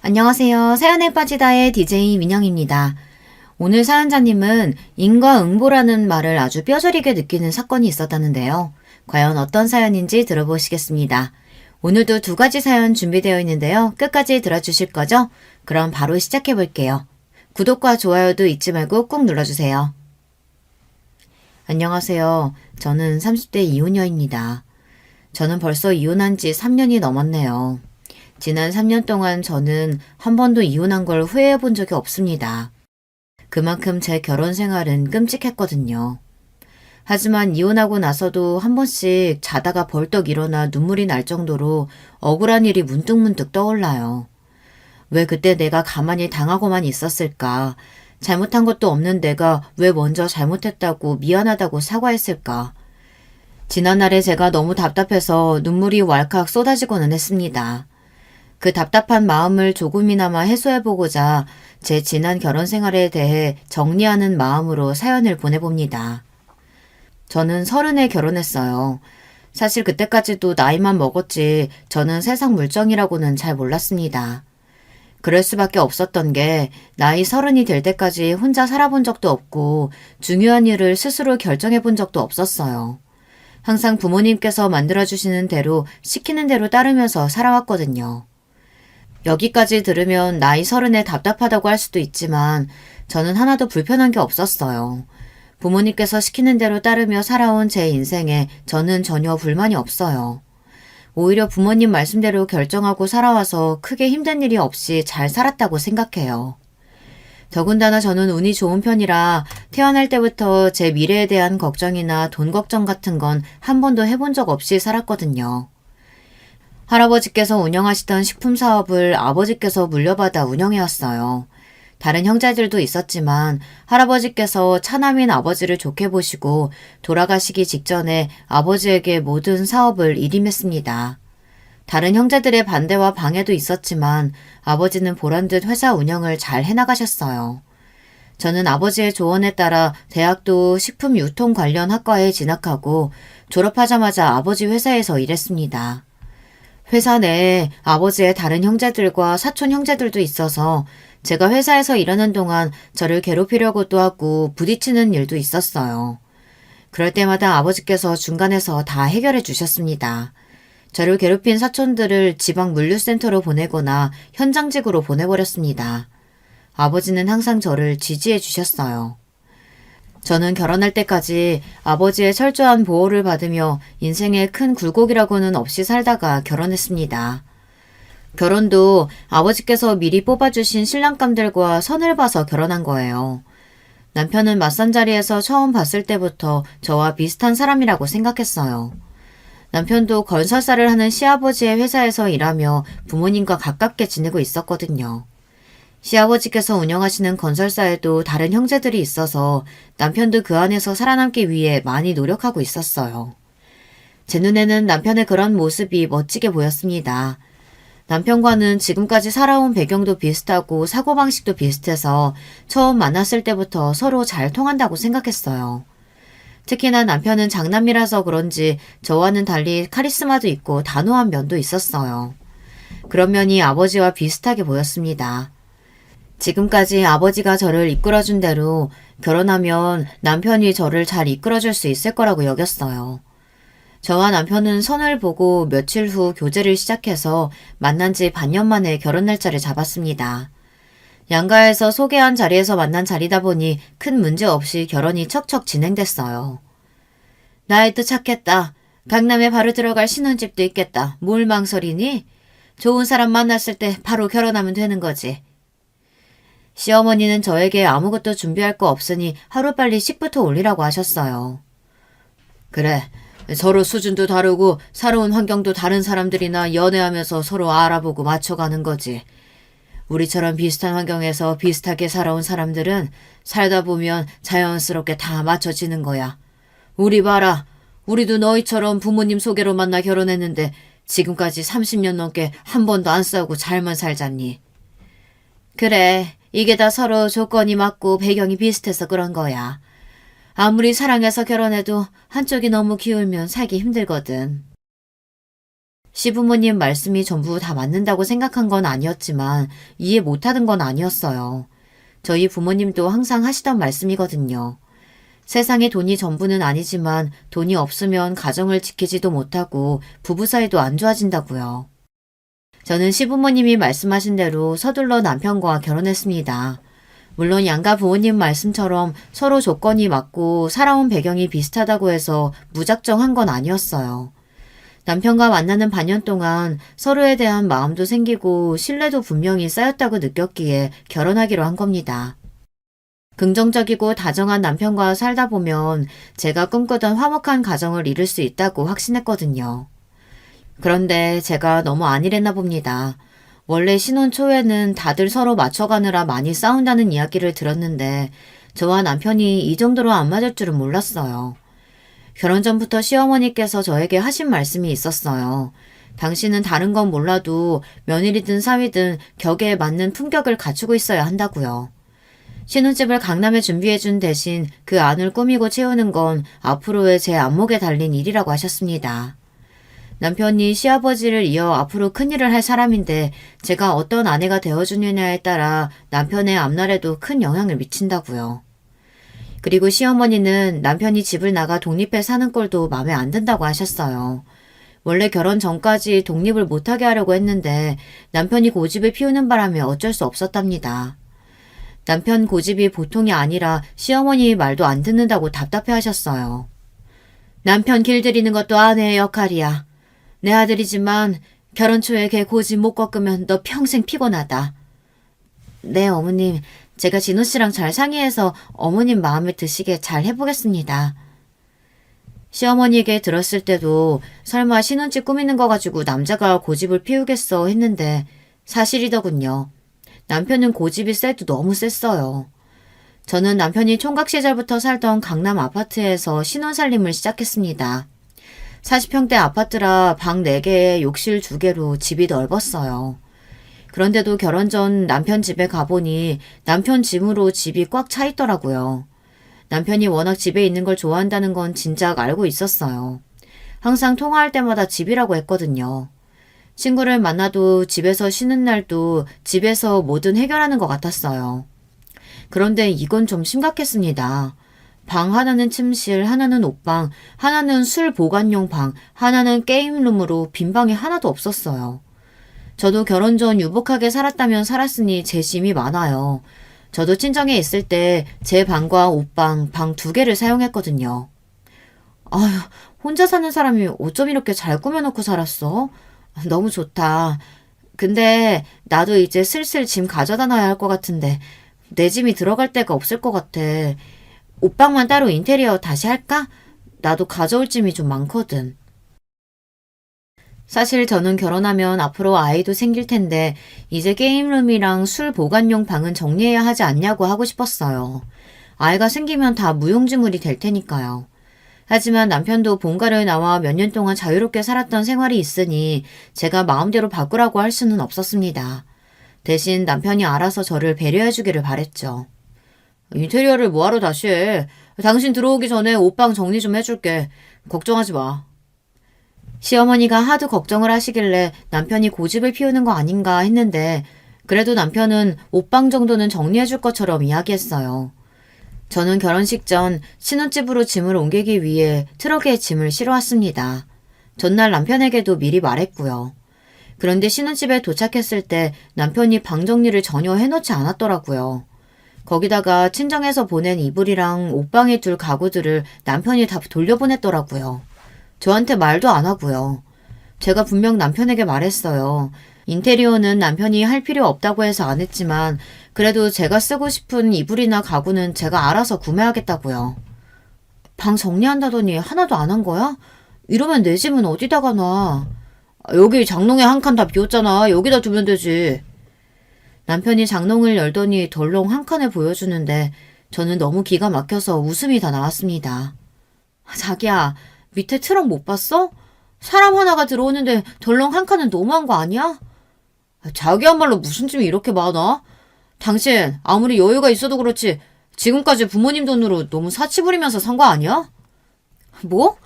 안녕하세요. 사연에 빠지다의 DJ 민영입니다. 오늘 사연자님은 인과응보라는 말을 아주 뼈저리게 느끼는 사건이 있었다는데요. 과연 어떤 사연인지 들어보시겠습니다. 오늘도 두 가지 사연 준비되어 있는데요. 끝까지 들어주실 거죠? 그럼 바로 시작해 볼게요. 구독과 좋아요도 잊지 말고 꾹 눌러주세요. 안녕하세요. 저는 30대 이혼녀입니다. 저는 벌써 이혼한 지 3년이 넘었네요. 지난 3년 동안 저는 한 번도 이혼한 걸 후회해 본 적이 없습니다. 그만큼 제 결혼 생활은 끔찍했거든요. 하지만 이혼하고 나서도 한 번씩 자다가 벌떡 일어나 눈물이 날 정도로 억울한 일이 문득문득 떠올라요. 왜 그때 내가 가만히 당하고만 있었을까? 잘못한 것도 없는 내가 왜 먼저 잘못했다고 미안하다고 사과했을까? 지난날에 제가 너무 답답해서 눈물이 왈칵 쏟아지고는 했습니다. 그 답답한 마음을 조금이나마 해소해보고자 제 지난 결혼 생활에 대해 정리하는 마음으로 사연을 보내봅니다. 저는 30에 결혼했어요. 사실 그때까지도 나이만 먹었지 저는 세상 물정이라고는 잘 몰랐습니다. 그럴 수밖에 없었던 게 나이 30이 될 때까지 혼자 살아본 적도 없고 중요한 일을 스스로 결정해 본 적도 없었어요. 항상 부모님께서 만들어주시는 대로 시키는 대로 따르면서 살아왔거든요. 여기까지 들으면 나이 30에 답답하다고 할 수도 있지만 저는 하나도 불편한 게 없었어요. 부모님께서 시키는 대로 따르며 살아온 제 인생에 저는 전혀 불만이 없어요. 오히려 부모님 말씀대로 결정하고 살아와서 크게 힘든 일이 없이 잘 살았다고 생각해요. 더군다나 저는 운이 좋은 편이라 태어날 때부터 제 미래에 대한 걱정이나 돈 걱정 같은 건 한 번도 해본 적 없이 살았거든요. 할아버지께서 운영하시던 식품 사업을 아버지께서 물려받아 운영해왔어요. 다른 형제들도 있었지만 할아버지께서 차남인 아버지를 좋게 보시고 돌아가시기 직전에 아버지에게 모든 사업을 일임했습니다. 다른 형제들의 반대와 방해도 있었지만 아버지는 보란듯 회사 운영을 잘 해나가셨어요. 저는 아버지의 조언에 따라 대학도 식품 유통 관련 학과에 진학하고 졸업하자마자 아버지 회사에서 일했습니다. 회사 내에 아버지의 다른 형제들과 사촌 형제들도 있어서 제가 회사에서 일하는 동안 저를 괴롭히려고도 하고 부딪히는 일도 있었어요. 그럴 때마다 아버지께서 중간에서 다 해결해 주셨습니다. 저를 괴롭힌 사촌들을 지방 물류센터로 보내거나 현장직으로 보내버렸습니다. 아버지는 항상 저를 지지해 주셨어요. 저는 결혼할 때까지 아버지의 철저한 보호를 받으며 인생의 큰 굴곡이라고는 없이 살다가 결혼했습니다. 결혼도 아버지께서 미리 뽑아주신 신랑감들과 선을 봐서 결혼한 거예요. 남편은 맞선 자리에서 처음 봤을 때부터 저와 비슷한 사람이라고 생각했어요. 남편도 건설사를 하는 시아버지의 회사에서 일하며 부모님과 가깝게 지내고 있었거든요. 시아버지께서 운영하시는 건설사에도 다른 형제들이 있어서 남편도 그 안에서 살아남기 위해 많이 노력하고 있었어요. 제 눈에는 남편의 그런 모습이 멋지게 보였습니다. 남편과는 지금까지 살아온 배경도 비슷하고 사고방식도 비슷해서 처음 만났을 때부터 서로 잘 통한다고 생각했어요. 특히나 남편은 장남이라서 그런지 저와는 달리 카리스마도 있고 단호한 면도 있었어요. 그런 면이 아버지와 비슷하게 보였습니다. 지금까지 아버지가 저를 이끌어준 대로 결혼하면 남편이 저를 잘 이끌어줄 수 있을 거라고 여겼어요. 저와 남편은 선을 보고 며칠 후 교제를 시작해서 만난 지 반년 만에 결혼 날짜를 잡았습니다. 양가에서 소개한 자리에서 만난 자리다 보니 큰 문제 없이 결혼이 척척 진행됐어요. 나의 뜻 찾겠다. 강남에 바로 들어갈 신혼집도 있겠다. 뭘 망설이니? 좋은 사람 만났을 때 바로 결혼하면 되는 거지. 시어머니는 저에게 아무것도 준비할 거 없으니 하루빨리 식부터 올리라고 하셨어요. 그래, 서로 수준도 다르고 살아온 환경도 다른 사람들이나 연애하면서 서로 알아보고 맞춰가는 거지. 우리처럼 비슷한 환경에서 비슷하게 살아온 사람들은 살다 보면 자연스럽게 다 맞춰지는 거야. 우리 봐라. 우리도 너희처럼 부모님 소개로 만나 결혼했는데 지금까지 30년 넘게 한 번도 안 싸우고 잘만 살잖니. 그래. 이게 다 서로 조건이 맞고 배경이 비슷해서 그런 거야. 아무리 사랑해서 결혼해도 한쪽이 너무 기울면 살기 힘들거든. 시부모님 말씀이 전부 다 맞는다고 생각한 건 아니었지만 이해 못하던 건 아니었어요. 저희 부모님도 항상 하시던 말씀이거든요. 세상에 돈이 전부는 아니지만 돈이 없으면 가정을 지키지도 못하고 부부 사이도 안 좋아진다고요. 저는 시부모님이 말씀하신 대로 서둘러 남편과 결혼했습니다. 물론 양가 부모님 말씀처럼 서로 조건이 맞고 살아온 배경이 비슷하다고 해서 무작정 한 건 아니었어요. 남편과 만나는 반년 동안 서로에 대한 마음도 생기고 신뢰도 분명히 쌓였다고 느꼈기에 결혼하기로 한 겁니다. 긍정적이고 다정한 남편과 살다 보면 제가 꿈꾸던 화목한 가정을 이룰 수 있다고 확신했거든요. 그런데 제가 너무 안일했나 봅니다. 원래 신혼 초에는 다들 서로 맞춰가느라 많이 싸운다는 이야기를 들었는데 저와 남편이 이 정도로 안 맞을 줄은 몰랐어요. 결혼 전부터 시어머니께서 저에게 하신 말씀이 있었어요. 당신은 다른 건 몰라도 며느리든 사위든 격에 맞는 품격을 갖추고 있어야 한다고요. 신혼집을 강남에 준비해준 대신 그 안을 꾸미고 채우는 건 앞으로의 제 안목에 달린 일이라고 하셨습니다. 남편이 시아버지를 이어 앞으로 큰일을 할 사람인데 제가 어떤 아내가 되어주느냐에 따라 남편의 앞날에도 큰 영향을 미친다고요. 그리고 시어머니는 남편이 집을 나가 독립해 사는 꼴도 마음에 안 든다고 하셨어요. 원래 결혼 전까지 독립을 못하게 하려고 했는데 남편이 고집을 피우는 바람에 어쩔 수 없었답니다. 남편 고집이 보통이 아니라 시어머니 말도 안 듣는다고 답답해 하셨어요. 남편 길들이는 것도 아내의 역할이야. 내 아들이지만 결혼 초에 걔 고집 못 꺾으면 너 평생 피곤하다. 네, 어머님. 제가 진호 씨랑 잘 상의해서 어머님 마음에 드시게 잘 해보겠습니다. 시어머니에게 들었을 때도 설마 신혼집 꾸미는 거 가지고 남자가 고집을 피우겠어 했는데 사실이더군요. 남편은 고집이 세도 너무 셌어요. 저는 남편이 총각 시절부터 살던 강남 아파트에서 신혼살림을 시작했습니다. 40평대 아파트라 방 4개에 욕실 2개로 집이 넓었어요. 그런데도 결혼 전 남편 집에 가보니 남편 짐으로 집이 꽉 차 있더라고요. 남편이 워낙 집에 있는 걸 좋아한다는 건 진작 알고 있었어요. 항상 통화할 때마다 집이라고 했거든요. 친구를 만나도 집에서 쉬는 날도 집에서 뭐든 해결하는 것 같았어요. 그런데 이건 좀 심각했습니다. 방 하나는 침실, 하나는 옷방, 하나는 술 보관용 방, 하나는 게임룸으로 빈 방이 하나도 없었어요. 저도 결혼 전 유복하게 살았다면 살았으니 제 짐이 많아요. 저도 친정에 있을 때 제 방과 옷방, 방 2개를 사용했거든요. 아휴, 혼자 사는 사람이 어쩜 이렇게 잘 꾸며놓고 살았어? 너무 좋다. 근데 나도 이제 슬슬 짐 가져다 놔야 할 것 같은데 내 짐이 들어갈 데가 없을 것 같아. 옷방만 따로 인테리어 다시 할까? 나도 가져올 짐이 좀 많거든. 사실 저는 결혼하면 앞으로 아이도 생길 텐데 이제 게임룸이랑 술 보관용 방은 정리해야 하지 않냐고 하고 싶었어요. 아이가 생기면 다 무용지물이 될 테니까요. 하지만 남편도 본가를 나와 몇 년 동안 자유롭게 살았던 생활이 있으니 제가 마음대로 바꾸라고 할 수는 없었습니다. 대신 남편이 알아서 저를 배려해주기를 바랬죠. 인테리어를 뭐하러 다시 해. 당신 들어오기 전에 옷방 정리 좀 해줄게. 걱정하지 마. 시어머니가 하도 걱정을 하시길래 남편이 고집을 피우는 거 아닌가 했는데 그래도 남편은 옷방 정도는 정리해줄 것처럼 이야기했어요. 저는 결혼식 전 신혼집으로 짐을 옮기기 위해 트럭에 짐을 실어왔습니다. 전날 남편에게도 미리 말했고요. 그런데 신혼집에 도착했을 때 남편이 방 정리를 전혀 해놓지 않았더라고요. 거기다가 친정에서 보낸 이불이랑 옷방에 둘 가구들을 남편이 다 돌려보냈더라고요. 저한테 말도 안 하고요. 제가 분명 남편에게 말했어요. 인테리어는 남편이 할 필요 없다고 해서 안 했지만 그래도 제가 쓰고 싶은 이불이나 가구는 제가 알아서 구매하겠다고요. 방 정리한다더니 하나도 안 한 거야? 이러면 내 짐은 어디다가 놔? 여기 장롱에 한 칸 다 비웠잖아. 여기다 두면 되지. 남편이 장롱을 열더니 덜렁 한 칸을 보여주는데 저는 너무 기가 막혀서 웃음이 다 나왔습니다. 자기야, 밑에 트럭 못 봤어? 사람 하나가 들어오는데 덜렁 한 칸은 너무한 거 아니야? 자기야말로 무슨 짐이 이렇게 많아? 당신 아무리 여유가 있어도 그렇지 지금까지 부모님 돈으로 너무 사치 부리면서 산 거 아니야? 뭐?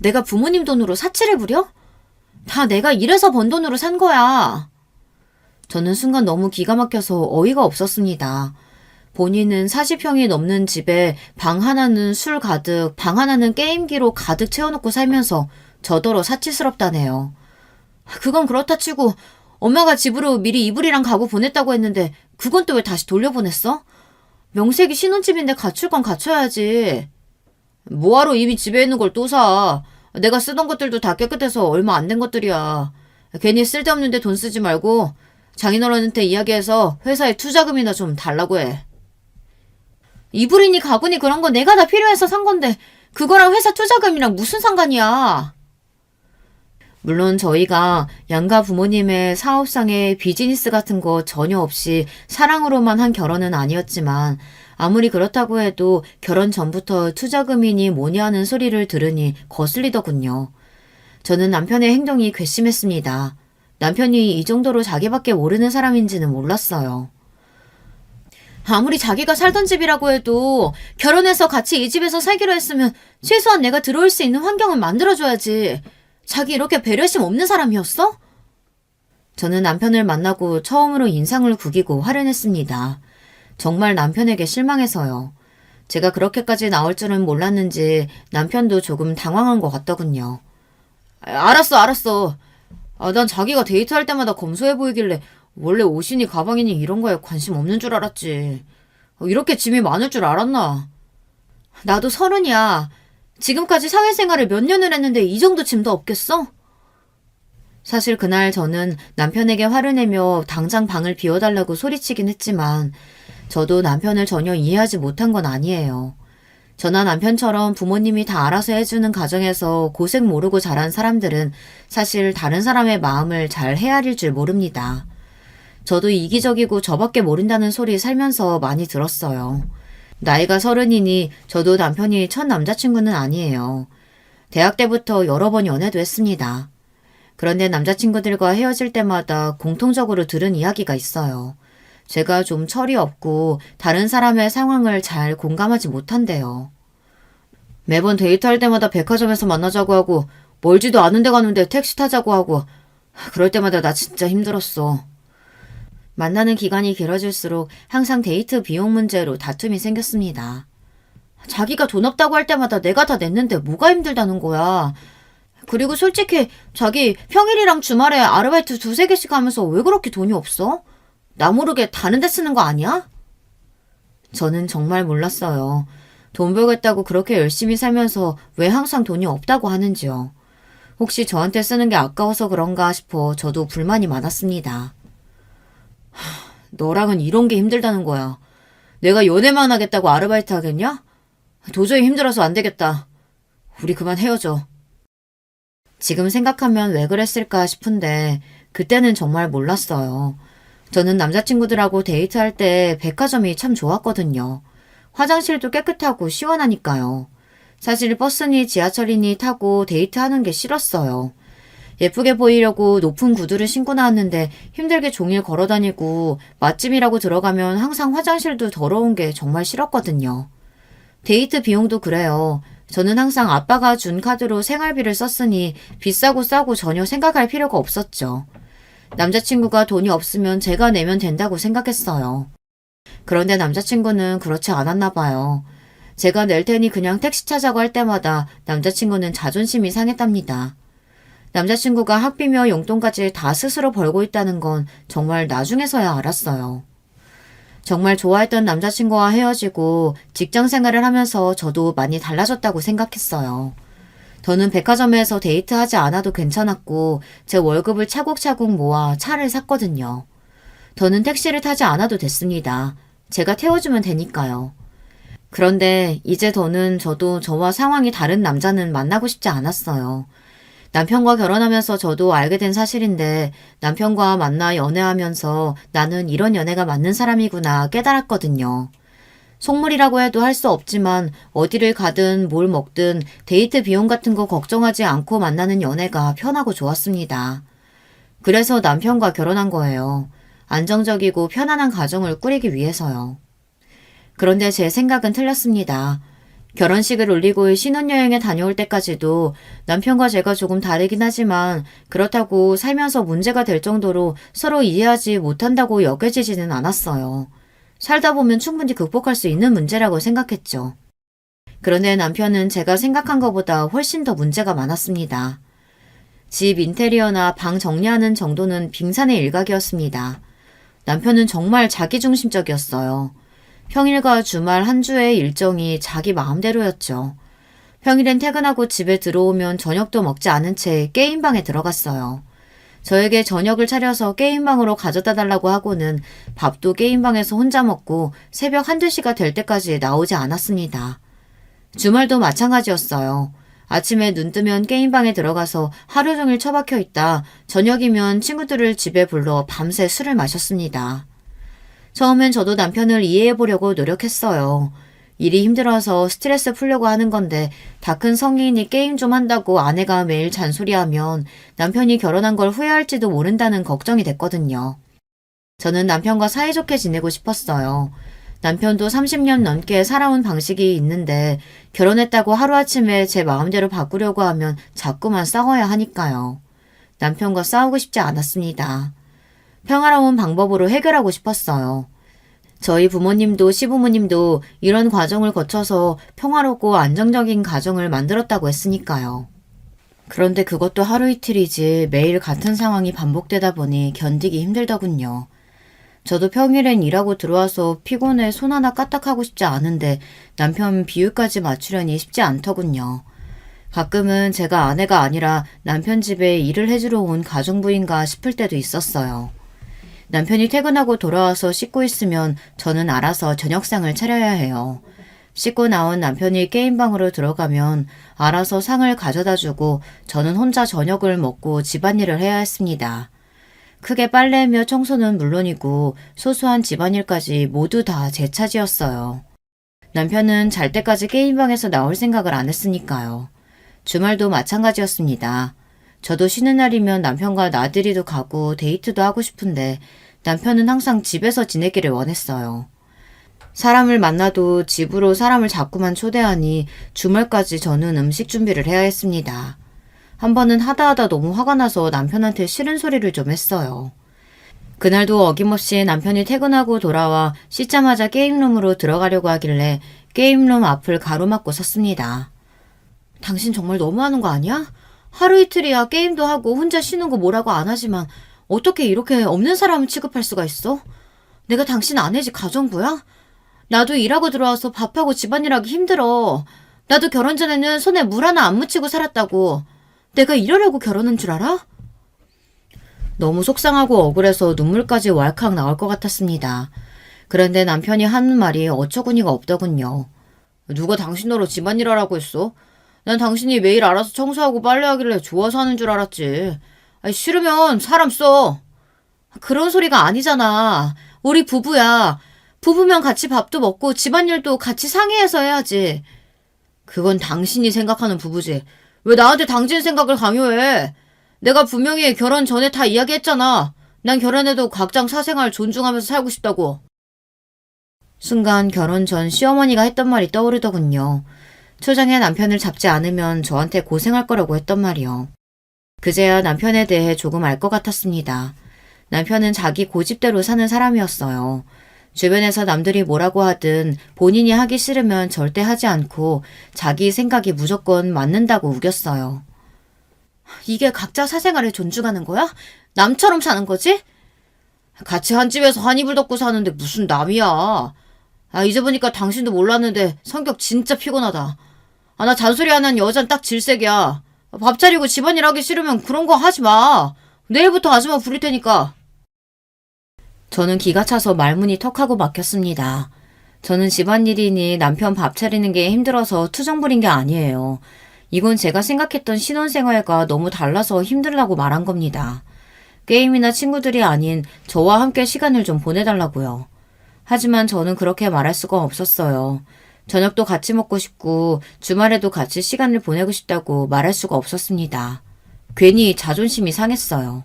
내가 부모님 돈으로 사치를 부려? 다 내가 일해서 번 돈으로 산 거야. 저는 순간 너무 기가 막혀서 어이가 없었습니다. 본인은 40평이 넘는 집에 방 하나는 술 가득, 방 하나는 게임기로 가득 채워놓고 살면서 저더러 사치스럽다네요. 그건 그렇다 치고 엄마가 집으로 미리 이불이랑 가구 보냈다고 했는데 그건 또 왜 다시 돌려보냈어? 명색이 신혼집인데 갖출 건 갖춰야지. 뭐하러 이미 집에 있는 걸 또 사. 내가 쓰던 것들도 다 깨끗해서 얼마 안 된 것들이야. 괜히 쓸데없는데 돈 쓰지 말고 장인어른한테 이야기해서 회사에 투자금이나 좀 달라고 해. 이불이니 가구니 그런 거 내가 다 필요해서 산 건데 그거랑 회사 투자금이랑 무슨 상관이야. 물론 저희가 양가 부모님의 사업상의 비즈니스 같은 거 전혀 없이 사랑으로만 한 결혼은 아니었지만 아무리 그렇다고 해도 결혼 전부터 투자금이니 뭐니 하는 소리를 들으니 거슬리더군요. 저는 남편의 행동이 괘씸했습니다. 남편이 이 정도로 자기밖에 모르는 사람인지는 몰랐어요. 아무리 자기가 살던 집이라고 해도 결혼해서 같이 이 집에서 살기로 했으면 최소한 내가 들어올 수 있는 환경을 만들어줘야지. 자기 이렇게 배려심 없는 사람이었어? 저는 남편을 만나고 처음으로 인상을 구기고 화를 냈습니다. 정말 남편에게 실망해서요. 제가 그렇게까지 나올 줄은 몰랐는지 남편도 조금 당황한 것 같더군요. 알았어. 난 자기가 데이트할 때마다 검소해 보이길래 원래 옷이니 가방이니 이런 거에 관심 없는 줄 알았지. 이렇게 짐이 많을 줄 알았나? 나도 30이야. 지금까지 사회생활을 몇 년을 했는데 이 정도 짐도 없겠어? 사실 그날 저는 남편에게 화를 내며 당장 방을 비워달라고 소리치긴 했지만 저도 남편을 전혀 이해하지 못한 건 아니에요. 저나 남편처럼 부모님이 다 알아서 해주는 가정에서 고생 모르고 자란 사람들은 사실 다른 사람의 마음을 잘 헤아릴 줄 모릅니다. 저도 이기적이고 저밖에 모른다는 소리 살면서 많이 들었어요. 나이가 30이니 저도 남편이 첫 남자친구는 아니에요. 대학 때부터 여러 번 연애도 했습니다. 그런데 남자친구들과 헤어질 때마다 공통적으로 들은 이야기가 있어요. 제가 좀 철이 없고 다른 사람의 상황을 잘 공감하지 못한대요. 매번 데이트할 때마다 백화점에서 만나자고 하고 멀지도 않은 데 가는데 택시 타자고 하고 그럴 때마다 나 진짜 힘들었어. 만나는 기간이 길어질수록 항상 데이트 비용 문제로 다툼이 생겼습니다. 자기가 돈 없다고 할 때마다 내가 다 냈는데 뭐가 힘들다는 거야. 그리고 솔직히 자기 평일이랑 주말에 아르바이트 2-3개씩 하면서 왜 그렇게 돈이 없어? 나 모르게 다른 데 쓰는 거 아니야? 저는 정말 몰랐어요. 돈 벌겠다고 그렇게 열심히 살면서 왜 항상 돈이 없다고 하는지요. 혹시 저한테 쓰는 게 아까워서 그런가 싶어 저도 불만이 많았습니다. 너랑은 이런 게 힘들다는 거야. 내가 연애만 하겠다고 아르바이트 하겠냐? 도저히 힘들어서 안 되겠다. 우리 그만 헤어져. 지금 생각하면 왜 그랬을까 싶은데 그때는 정말 몰랐어요. 저는 남자친구들하고 데이트할 때 백화점이 참 좋았거든요. 화장실도 깨끗하고 시원하니까요. 사실 버스니 지하철이니 타고 데이트하는 게 싫었어요. 예쁘게 보이려고 높은 구두를 신고 나왔는데 힘들게 종일 걸어다니고 맛집이라고 들어가면 항상 화장실도 더러운 게 정말 싫었거든요. 데이트 비용도 그래요. 저는 항상 아빠가 준 카드로 생활비를 썼으니 비싸고 싸고 전혀 생각할 필요가 없었죠. 남자친구가 돈이 없으면 제가 내면 된다고 생각했어요. 그런데 남자친구는 그렇지 않았나 봐요. 제가 낼 테니 그냥 택시 타자고 할 때마다 남자친구는 자존심이 상했답니다. 남자친구가 학비며 용돈까지 다 스스로 벌고 있다는 건 정말 나중에서야 알았어요. 정말 좋아했던 남자친구와 헤어지고 직장 생활을 하면서 저도 많이 달라졌다고 생각했어요. 저는 백화점에서 데이트하지 않아도 괜찮았고 제 월급을 차곡차곡 모아 차를 샀거든요. 저는 택시를 타지 않아도 됐습니다. 제가 태워주면 되니까요. 그런데 이제 저도 저와 상황이 다른 남자는 만나고 싶지 않았어요. 남편과 결혼하면서 저도 알게 된 사실인데 남편과 만나 연애하면서 나는 이런 연애가 맞는 사람이구나 깨달았거든요. 속물이라고 해도 할 수 없지만 어디를 가든 뭘 먹든 데이트 비용 같은 거 걱정하지 않고 만나는 연애가 편하고 좋았습니다. 그래서 남편과 결혼한 거예요. 안정적이고 편안한 가정을 꾸리기 위해서요. 그런데 제 생각은 틀렸습니다. 결혼식을 올리고 신혼여행에 다녀올 때까지도 남편과 제가 조금 다르긴 하지만 그렇다고 살면서 문제가 될 정도로 서로 이해하지 못한다고 여겨지지는 않았어요. 살다 보면 충분히 극복할 수 있는 문제라고 생각했죠. 그런데 남편은 제가 생각한 것보다 훨씬 더 문제가 많았습니다. 집 인테리어나 방 정리하는 정도는 빙산의 일각이었습니다. 남편은 정말 자기중심적이었어요. 평일과 주말 한 주의 일정이 자기 마음대로였죠. 평일엔 퇴근하고 집에 들어오면 저녁도 먹지 않은 채 게임방에 들어갔어요. 저에게 저녁을 차려서 게임방으로 가져다 달라고 하고는 밥도 게임방에서 혼자 먹고 새벽 1~2시가 될 때까지 나오지 않았습니다. 주말도 마찬가지였어요. 아침에 눈 뜨면 게임방에 들어가서 하루 종일 처박혀 있다 저녁이면 친구들을 집에 불러 밤새 술을 마셨습니다. 처음엔 저도 남편을 이해해보려고 노력했어요. 일이 힘들어서 스트레스 풀려고 하는 건데 다 큰 성인이 게임 좀 한다고 아내가 매일 잔소리하면 남편이 결혼한 걸 후회할지도 모른다는 걱정이 됐거든요. 저는 남편과 사이좋게 지내고 싶었어요. 남편도 30년 넘게 살아온 방식이 있는데 결혼했다고 하루아침에 제 마음대로 바꾸려고 하면 자꾸만 싸워야 하니까요. 남편과 싸우고 싶지 않았습니다. 평화로운 방법으로 해결하고 싶었어요. 저희 부모님도 시부모님도 이런 과정을 거쳐서 평화롭고 안정적인 가정을 만들었다고 했으니까요. 그런데 그것도 하루 이틀이지 매일 같은 상황이 반복되다 보니 견디기 힘들더군요. 저도 평일엔 일하고 들어와서 피곤해 손 하나 까딱하고 싶지 않은데 남편 비유까지 맞추려니 쉽지 않더군요. 가끔은 제가 아내가 아니라 남편 집에 일을 해주러 온 가정부인가 싶을 때도 있었어요. 남편이 퇴근하고 돌아와서 씻고 있으면 저는 알아서 저녁상을 차려야 해요. 씻고 나온 남편이 게임방으로 들어가면 알아서 상을 가져다 주고 저는 혼자 저녁을 먹고 집안일을 해야 했습니다. 크게 빨래며 청소는 물론이고 소소한 집안일까지 모두 다 제 차지였어요. 남편은 잘 때까지 게임방에서 나올 생각을 안 했으니까요. 주말도 마찬가지였습니다. 저도 쉬는 날이면 남편과 나들이도 가고 데이트도 하고 싶은데 남편은 항상 집에서 지내기를 원했어요. 사람을 만나도 집으로 사람을 자꾸만 초대하니 주말까지 저는 음식 준비를 해야 했습니다. 한 번은 하다 너무 화가 나서 남편한테 싫은 소리를 좀 했어요. 그날도 어김없이 남편이 퇴근하고 돌아와 씻자마자 게임룸으로 들어가려고 하길래 게임룸 앞을 가로막고 섰습니다. 당신 정말 너무하는 거 아니야? 하루 이틀이야 게임도 하고 혼자 쉬는 거 뭐라고 안 하지만 어떻게 이렇게 없는 사람을 취급할 수가 있어? 내가 당신 아내지 가정부야? 나도 일하고 들어와서 밥하고 집안일하기 힘들어. 나도 결혼 전에는 손에 물 하나 안 묻히고 살았다고. 내가 이러려고 결혼한 줄 알아? 너무 속상하고 억울해서 눈물까지 왈칵 나올 것 같았습니다. 그런데 남편이 하는 말이 어처구니가 없더군요. 누가 당신 너로 집안일 하라고 했어? 난 당신이 매일 알아서 청소하고 빨래하길래 좋아서 하는 줄 알았지. 아니, 싫으면 사람 써. 그런 소리가 아니잖아. 우리 부부야. 부부면 같이 밥도 먹고 집안일도 같이 상의해서 해야지. 그건 당신이 생각하는 부부지. 왜 나한테 당신 생각을 강요해? 내가 분명히 결혼 전에 다 이야기했잖아. 난 결혼해도 각장 사생활 존중하면서 살고 싶다고. 순간 결혼 전 시어머니가 했던 말이 떠오르더군요. 초장에 남편을 잡지 않으면 저한테 고생할 거라고 했던 말이요. 그제야 남편에 대해 조금 알 것 같았습니다. 남편은 자기 고집대로 사는 사람이었어요. 주변에서 남들이 뭐라고 하든 본인이 하기 싫으면 절대 하지 않고 자기 생각이 무조건 맞는다고 우겼어요. 이게 각자 사생활을 존중하는 거야? 남처럼 사는 거지? 같이 한 집에서 한 이불 덮고 사는데 무슨 남이야. 이제 보니까 당신도 몰랐는데 성격 진짜 피곤하다. 나 잔소리 하는 여잔 딱 질색이야. 밥 차리고 집안일 하기 싫으면 그런 거 하지 마. 내일부터 아줌마 부릴 테니까. 저는 기가 차서 말문이 턱하고 막혔습니다. 저는 집안일이니 남편 밥 차리는 게 힘들어서 투정 부린 게 아니에요. 이건 제가 생각했던 신혼생활과 너무 달라서 힘들다고 말한 겁니다. 게임이나 친구들이 아닌 저와 함께 시간을 좀 보내달라고요. 하지만 저는 그렇게 말할 수가 없었어요. 저녁도 같이 먹고 싶고 주말에도 같이 시간을 보내고 싶다고 말할 수가 없었습니다. 괜히 자존심이 상했어요.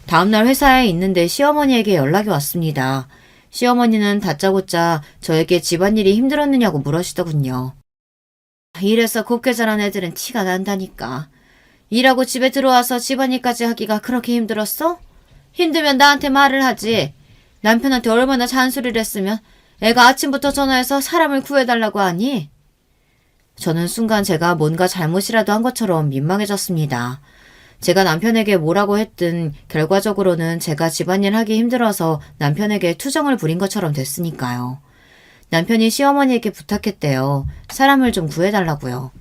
다음날 회사에 있는데 시어머니에게 연락이 왔습니다. 시어머니는 다짜고짜 저에게 집안일이 힘들었느냐고 물으시더군요. 일해서 곱게 자란 애들은 티가 난다니까. 일하고 집에 들어와서 집안일까지 하기가 그렇게 힘들었어? 힘들면 나한테 말을 하지. 남편한테 얼마나 잔소리를 했으면 애가 아침부터 전화해서 사람을 구해달라고 하니? 저는 순간 제가 뭔가 잘못이라도 한 것처럼 민망해졌습니다. 제가 남편에게 뭐라고 했든 결과적으로는 제가 집안일 하기 힘들어서 남편에게 투정을 부린 것처럼 됐으니까요. 남편이 시어머니에게 부탁했대요. 사람을 좀 구해달라고요.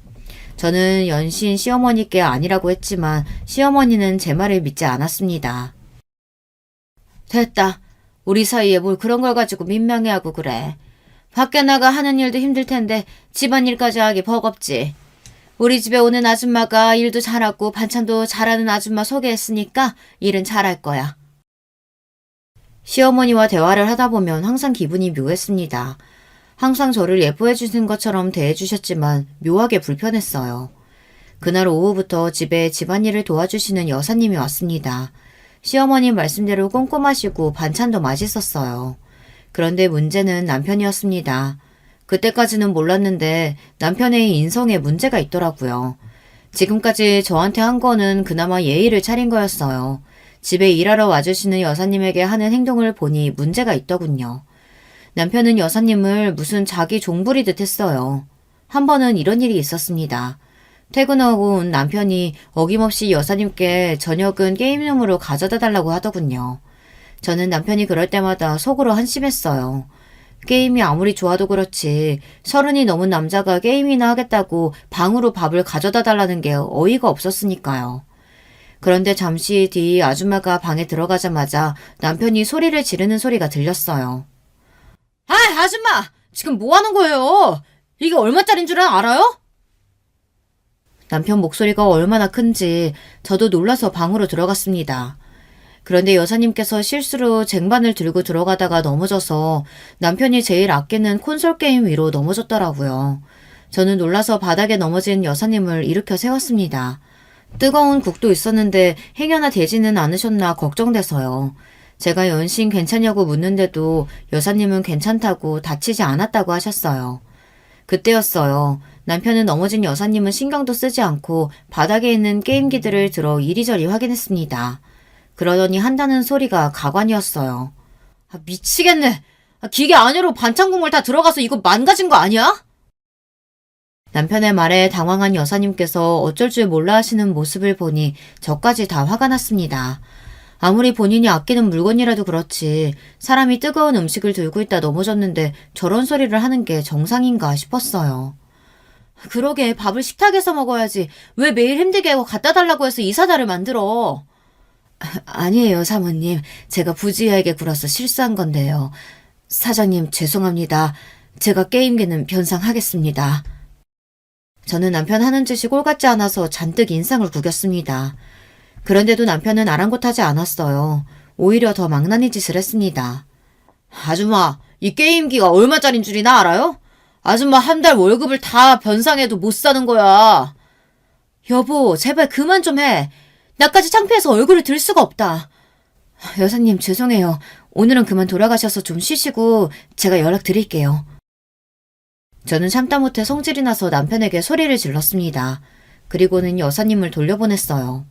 저는 연신 시어머니께 아니라고 했지만 시어머니는 제 말을 믿지 않았습니다. 됐다. 우리 사이에 뭘 그런 걸 가지고 민망해하고 그래. 밖에 나가 하는 일도 힘들 텐데 집안일까지 하기 버겁지. 우리 집에 오는 아줌마가 일도 잘하고 반찬도 잘하는 아줌마 소개했으니까 일은 잘할 거야. 시어머니와 대화를 하다 보면 항상 기분이 묘했습니다. 항상 저를 예뻐해 주신 것처럼 대해 주셨지만 묘하게 불편했어요. 그날 오후부터 집에 집안일을 도와주시는 여사님이 왔습니다. 시어머님 말씀대로 꼼꼼하시고 반찬도 맛있었어요. 그런데 문제는 남편이었습니다. 그때까지는 몰랐는데 남편의 인성에 문제가 있더라고요. 지금까지 저한테 한 거는 그나마 예의를 차린 거였어요. 집에 일하러 와주시는 여사님에게 하는 행동을 보니 문제가 있더군요. 남편은 여사님을 무슨 자기 종부리듯 했어요. 한 번은 이런 일이 있었습니다. 퇴근하고 온 남편이 어김없이 여사님께 저녁은 게임룸으로 가져다 달라고 하더군요. 저는 남편이 그럴 때마다 속으로 한심했어요. 게임이 아무리 좋아도 그렇지 서른이 넘은 남자가 게임이나 하겠다고 방으로 밥을 가져다 달라는 게 어이가 없었으니까요. 그런데 잠시 뒤 아줌마가 방에 들어가자마자 남편이 소리를 지르는 소리가 들렸어요. 아, 아줌마! 지금 뭐 하는 거예요? 이게 얼마짜린 줄 알아요? 남편 목소리가 얼마나 큰지 저도 놀라서 방으로 들어갔습니다. 그런데 여사님께서 실수로 쟁반을 들고 들어가다가 넘어져서 남편이 제일 아끼는 콘솔 게임 위로 넘어졌더라고요. 저는 놀라서 바닥에 넘어진 여사님을 일으켜 세웠습니다. 뜨거운 국도 있었는데 행여나 되지는 않으셨나 걱정돼서요. 제가 연신 괜찮냐고 묻는데도 여사님은 괜찮다고 다치지 않았다고 하셨어요. 그때였어요. 남편은 넘어진 여사님은 신경도 쓰지 않고 바닥에 있는 게임기들을 들어 이리저리 확인했습니다. 그러더니 한다는 소리가 가관이었어요. 아, 미치겠네. 기계 안으로 반찬 국물 다 들어가서 이거 망가진 거 아니야? 남편의 말에 당황한 여사님께서 어쩔 줄 몰라 하시는 모습을 보니 저까지 다 화가 났습니다. 아무리 본인이 아끼는 물건이라도 그렇지 사람이 뜨거운 음식을 들고 있다 넘어졌는데 저런 소리를 하는 게 정상인가 싶었어요. 그러게 밥을 식탁에서 먹어야지 왜 매일 힘들게 하고 갖다 달라고 해서 이 사달을 만들어. 아니에요, 사모님. 제가 부지하게 굴어서 실수한 건데요. 사장님 죄송합니다. 제가 게임기는 변상하겠습니다. 저는 남편 하는 짓이 꼴 같지 않아서 잔뜩 인상을 구겼습니다. 그런데도 남편은 아랑곳하지 않았어요. 오히려 더 망나니 짓을 했습니다. 아줌마, 이 게임기가 얼마짜린 줄이나 알아요? 아줌마 한 달 월급을 다 변상해도 못 사는 거야. 여보, 제발 그만 좀 해. 나까지 창피해서 얼굴을 들 수가 없다. 여사님 죄송해요. 오늘은 그만 돌아가셔서 좀 쉬시고 제가 연락드릴게요. 저는 참다 못해 성질이 나서 남편에게 소리를 질렀습니다. 그리고는 여사님을 돌려보냈어요.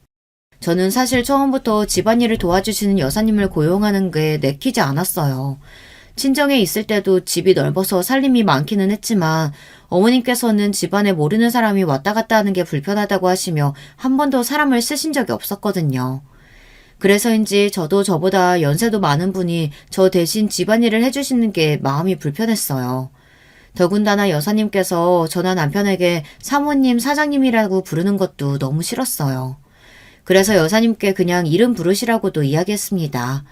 저는 사실 처음부터 집안일을 도와주시는 여사님을 고용하는 게 내키지 않았어요. 친정에 있을 때도 집이 넓어서 살림이 많기는 했지만 어머님께서는 집안에 모르는 사람이 왔다 갔다 하는 게 불편하다고 하시며 한 번도 사람을 쓰신 적이 없었거든요. 그래서인지 저도 저보다 연세도 많은 분이 저 대신 집안일을 해주시는 게 마음이 불편했어요. 더군다나 여사님께서 저나 남편에게 사모님, 사장님이라고 부르는 것도 너무 싫었어요. 그래서 여사님께 그냥 이름 부르시라고도 이야기했습니다.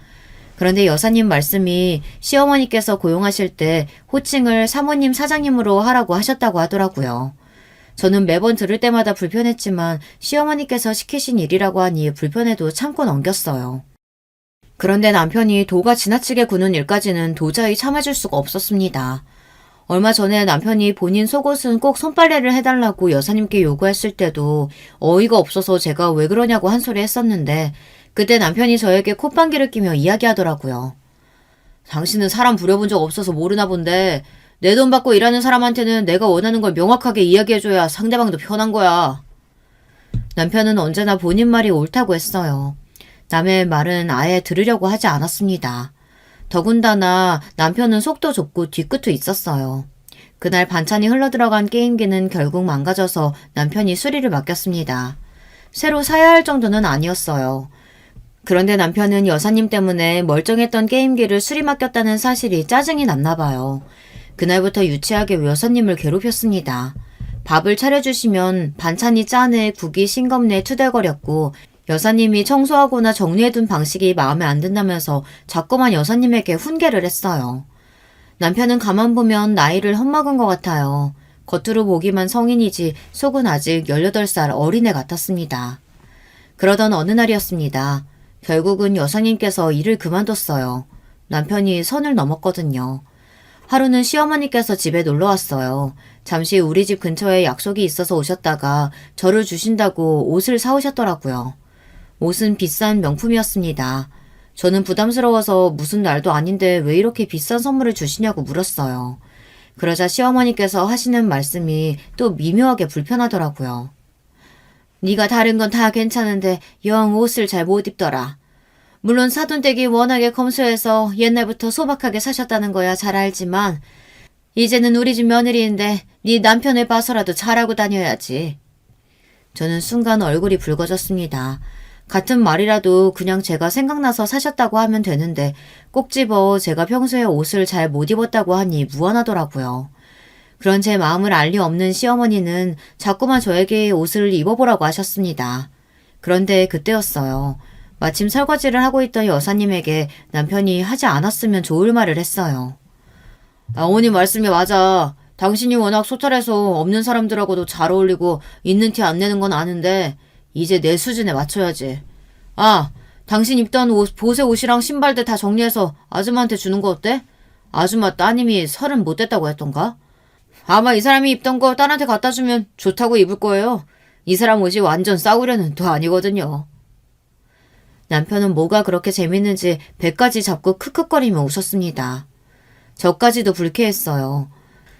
그런데 여사님 말씀이 시어머니께서 고용하실 때 호칭을 사모님, 사장님으로 하라고 하셨다고 하더라고요. 저는 매번 들을 때마다 불편했지만 시어머니께서 시키신 일이라고 하니 불편해도 참고 넘겼어요. 그런데 남편이 도가 지나치게 구는 일까지는 도저히 참아줄 수가 없었습니다. 얼마 전에 남편이 본인 속옷은 꼭 손빨래를 해달라고 여사님께 요구했을 때도 어이가 없어서 제가 왜 그러냐고 한 소리 했었는데 그때 남편이 저에게 콧방귀를 끼며 이야기하더라고요. 당신은 사람 부려본 적 없어서 모르나 본데 내 돈 받고 일하는 사람한테는 내가 원하는 걸 명확하게 이야기해줘야 상대방도 편한 거야. 남편은 언제나 본인 말이 옳다고 했어요. 남의 말은 아예 들으려고 하지 않았습니다. 더군다나 남편은 속도 좁고 뒤끝도 있었어요. 그날 반찬이 흘러들어간 게임기는 결국 망가져서 남편이 수리를 맡겼습니다. 새로 사야 할 정도는 아니었어요. 그런데 남편은 여사님 때문에 멀쩡했던 게임기를 수리 맡겼다는 사실이 짜증이 났나 봐요. 그날부터 유치하게 여사님을 괴롭혔습니다. 밥을 차려주시면 반찬이 짜네, 국이 싱겁네 투덜거렸고 여사님이 청소하거나 정리해둔 방식이 마음에 안 든다면서 자꾸만 여사님에게 훈계를 했어요. 남편은 가만 보면 나이를 헛먹은 것 같아요. 겉으로 보기만 성인이지 속은 아직 18살 어린애 같았습니다. 그러던 어느 날이었습니다. 결국은 여사님께서 일을 그만뒀어요. 남편이 선을 넘었거든요. 하루는 시어머니께서 집에 놀러 왔어요. 잠시 우리 집 근처에 약속이 있어서 오셨다가 저를 주신다고 옷을 사오셨더라고요. 옷은 비싼 명품이었습니다. 저는 부담스러워서 무슨 날도 아닌데 왜 이렇게 비싼 선물을 주시냐고 물었어요. 그러자 시어머니께서 하시는 말씀이 또 미묘하게 불편하더라고요. 네가 다른 건 다 괜찮은데 영 옷을 잘 못 입더라. 물론 사돈댁이 워낙에 검소해서 옛날부터 소박하게 사셨다는 거야 잘 알지만 이제는 우리 집 며느리인데 네 남편을 봐서라도 잘하고 다녀야지. 저는 순간 얼굴이 붉어졌습니다. 같은 말이라도 그냥 제가 생각나서 사셨다고 하면 되는데 꼭 집어 제가 평소에 옷을 잘 못 입었다고 하니 무안하더라고요. 그런 제 마음을 알 리 없는 시어머니는 자꾸만 저에게 옷을 입어보라고 하셨습니다. 그런데 그때였어요. 마침 설거지를 하고 있던 여사님에게 남편이 하지 않았으면 좋을 말을 했어요. 어머니 말씀이 맞아. 당신이 워낙 소탈해서 없는 사람들하고도 잘 어울리고 있는 티 안 내는 건 아는데 이제 내 수준에 맞춰야지. 아, 당신 입던 옷, 보세 옷이랑 신발들 다 정리해서 아줌마한테 주는 거 어때? 아줌마 따님이 30 못 됐다고 했던가? 아마 이 사람이 입던 거 딸한테 갖다 주면 좋다고 입을 거예요. 이 사람 옷이 완전 싸구려는 또 아니거든요. 남편은 뭐가 그렇게 재밌는지 배까지 잡고 크크거리며 웃었습니다. 저까지도 불쾌했어요.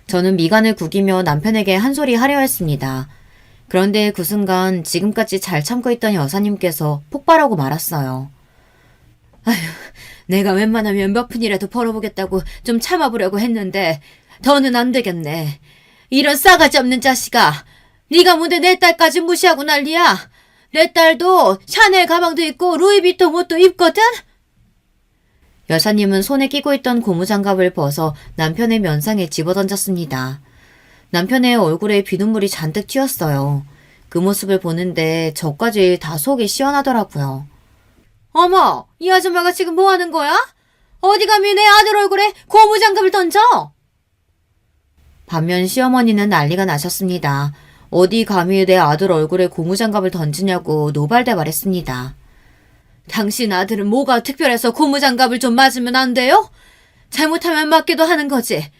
저는 미간을 구기며 남편에게 한 소리 하려 했습니다. 그런데 그 순간 지금까지 잘 참고 있던 여사님께서 폭발하고 말았어요. 아휴, 내가 웬만하면 몇 푼이라도 벌어보겠다고 좀 참아보려고 했는데 더는 안 되겠네. 이런 싸가지 없는 자식아. 네가 뭔데 내 딸까지 무시하고 난리야. 내 딸도 샤넬 가방도 입고 루이비통 옷도 입거든? 여사님은 손에 끼고 있던 고무장갑을 벗어 남편의 면상에 집어던졌습니다. 남편의 얼굴에 비눗물이 잔뜩 튀었어요. 그 모습을 보는데 저까지 다 속이 시원하더라고요. 어머, 이 아줌마가 지금 뭐 하는 거야? 어디 감히 내 아들 얼굴에 고무장갑을 던져? 반면 시어머니는 난리가 나셨습니다. 어디 감히 내 아들 얼굴에 고무장갑을 던지냐고 노발대발했습니다. 당신 아들은 뭐가 특별해서 고무장갑을 좀 맞으면 안 돼요? 잘못하면 맞기도 하는 거지.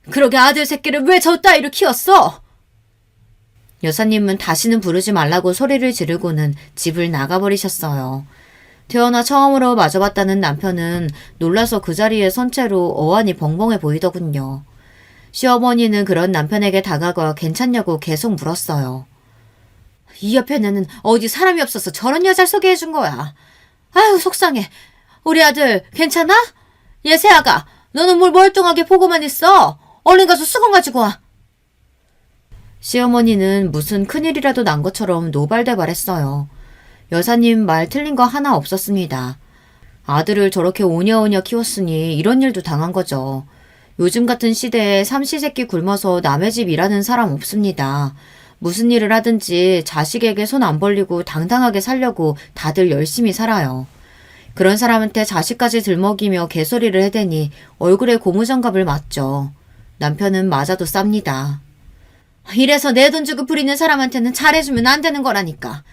그러게 아들 새끼를 왜 저 따위로 키웠어? 여사님은 다시는 부르지 말라고 소리를 지르고는 집을 나가버리셨어요. 태어나 처음으로 맞아봤다는 남편은 놀라서 그 자리에 선 채로 어안이 벙벙해 보이더군요. 시어머니는 그런 남편에게 다가가 괜찮냐고 계속 물었어요. 이 옆에는 어디 사람이 없어서 저런 여자를 소개해준 거야. 아유 속상해. 우리 아들 괜찮아? 얘 새아가 너는 뭘 멀뚱하게 보고만 있어. 얼른 가서 수건 가지고 와. 시어머니는 무슨 큰일이라도 난 것처럼 노발대발했어요. 여사님 말 틀린 거 하나 없었습니다. 아들을 저렇게 오냐오냐 키웠으니 이런 일도 당한 거죠. 요즘 같은 시대에 삼시세끼 굶어서 남의 집 일하는 사람 없습니다. 무슨 일을 하든지 자식에게 손 안 벌리고 당당하게 살려고 다들 열심히 살아요. 그런 사람한테 자식까지 들먹이며 개소리를 해대니 얼굴에 고무장갑을 맞죠. 남편은 맞아도 쌉니다. 이래서 내 돈 주고 부리는 사람한테는 잘해주면 안 되는 거라니까.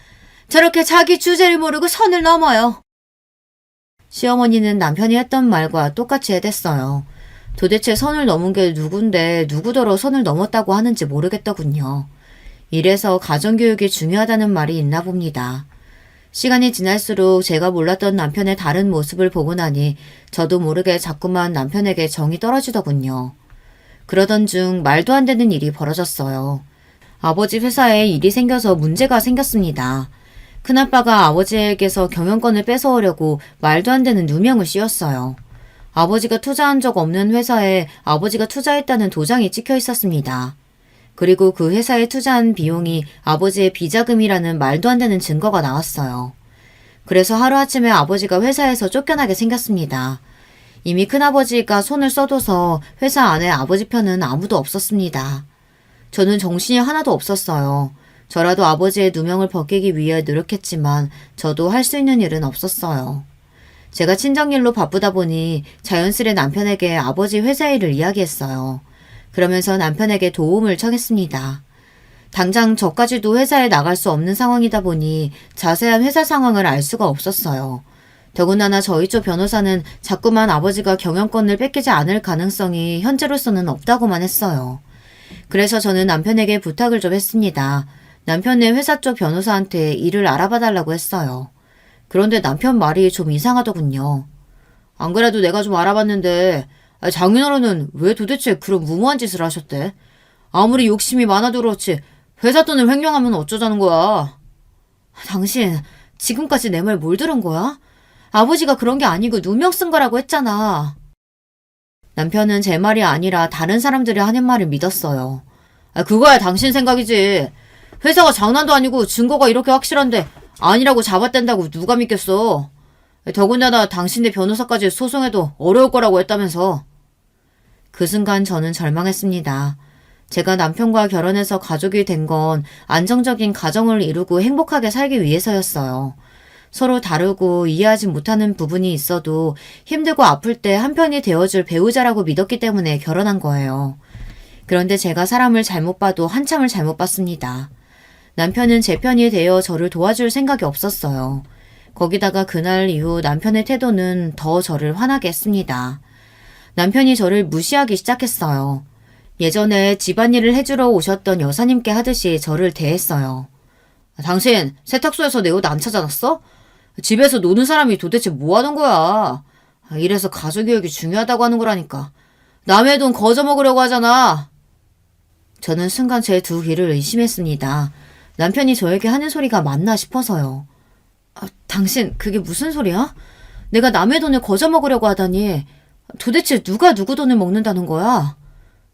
저렇게 자기 주제를 모르고 선을 넘어요. 시어머니는 남편이 했던 말과 똑같이 해댔어요. 도대체 선을 넘은 게 누군데 누구더러 선을 넘었다고 하는지 모르겠더군요. 이래서 가정교육이 중요하다는 말이 있나 봅니다. 시간이 지날수록 제가 몰랐던 남편의 다른 모습을 보고 나니 저도 모르게 자꾸만 남편에게 정이 떨어지더군요. 그러던 중 말도 안 되는 일이 벌어졌어요. 아버지 회사에 일이 생겨서 문제가 생겼습니다. 큰아빠가 아버지에게서 경영권을 뺏어오려고 말도 안 되는 누명을 씌웠어요. 아버지가 투자한 적 없는 회사에 아버지가 투자했다는 도장이 찍혀 있었습니다. 그리고 그 회사에 투자한 비용이 아버지의 비자금이라는 말도 안 되는 증거가 나왔어요. 그래서 하루아침에 아버지가 회사에서 쫓겨나게 생겼습니다. 이미 큰아버지가 손을 써둬서 회사 안에 아버지 편은 아무도 없었습니다. 저는 정신이 하나도 없었어요. 저라도 아버지의 누명을 벗기기 위해 노력했지만 저도 할 수 있는 일은 없었어요. 제가 친정일로 바쁘다 보니 자연스레 남편에게 아버지 회사 일을 이야기했어요. 그러면서 남편에게 도움을 청했습니다. 당장 저까지도 회사에 나갈 수 없는 상황이다 보니 자세한 회사 상황을 알 수가 없었어요. 더군다나 저희 쪽 변호사는 자꾸만 아버지가 경영권을 뺏기지 않을 가능성이 현재로서는 없다고만 했어요. 그래서 저는 남편에게 부탁을 좀 했습니다. 남편의 회사 쪽 변호사한테 일을 알아봐달라고 했어요. 그런데 남편 말이 좀 이상하더군요. 안 그래도 내가 좀 알아봤는데 장인어른은 왜 도대체 그런 무모한 짓을 하셨대? 아무리 욕심이 많아도 그렇지 회사 돈을 횡령하면 어쩌자는 거야? 당신 지금까지 내 말 뭘 들은 거야? 아버지가 그런 게 아니고 누명 쓴 거라고 했잖아. 남편은 제 말이 아니라 다른 사람들이 하는 말을 믿었어요. 그거야 당신 생각이지. 회사가 장난도 아니고 증거가 이렇게 확실한데 아니라고 잡아댄다고 누가 믿겠어. 더군다나 당신네 변호사까지 소송해도 어려울 거라고 했다면서. 그 순간 저는 절망했습니다. 제가 남편과 결혼해서 가족이 된 건 안정적인 가정을 이루고 행복하게 살기 위해서였어요. 서로 다르고 이해하지 못하는 부분이 있어도 힘들고 아플 때 한편이 되어줄 배우자라고 믿었기 때문에 결혼한 거예요. 그런데 제가 사람을 잘못 봐도 한참을 잘못 봤습니다. 남편은 제 편이 되어 저를 도와줄 생각이 없었어요. 거기다가 그날 이후 남편의 태도는 더 저를 화나게 했습니다. 남편이 저를 무시하기 시작했어요. 예전에 집안일을 해주러 오셨던 여사님께 하듯이 저를 대했어요. 당신 세탁소에서 내 옷 안 찾아놨어? 집에서 노는 사람이 도대체 뭐 하는 거야? 이래서 가족교육이 중요하다고 하는 거라니까. 남의 돈 거저 먹으려고 하잖아. 저는 순간 제 두 귀를 의심했습니다. 남편이 저에게 하는 소리가 맞나 싶어서요. 당신 그게 무슨 소리야? 내가 남의 돈을 거저 먹으려고 하다니. 도대체 누가 누구 돈을 먹는다는 거야?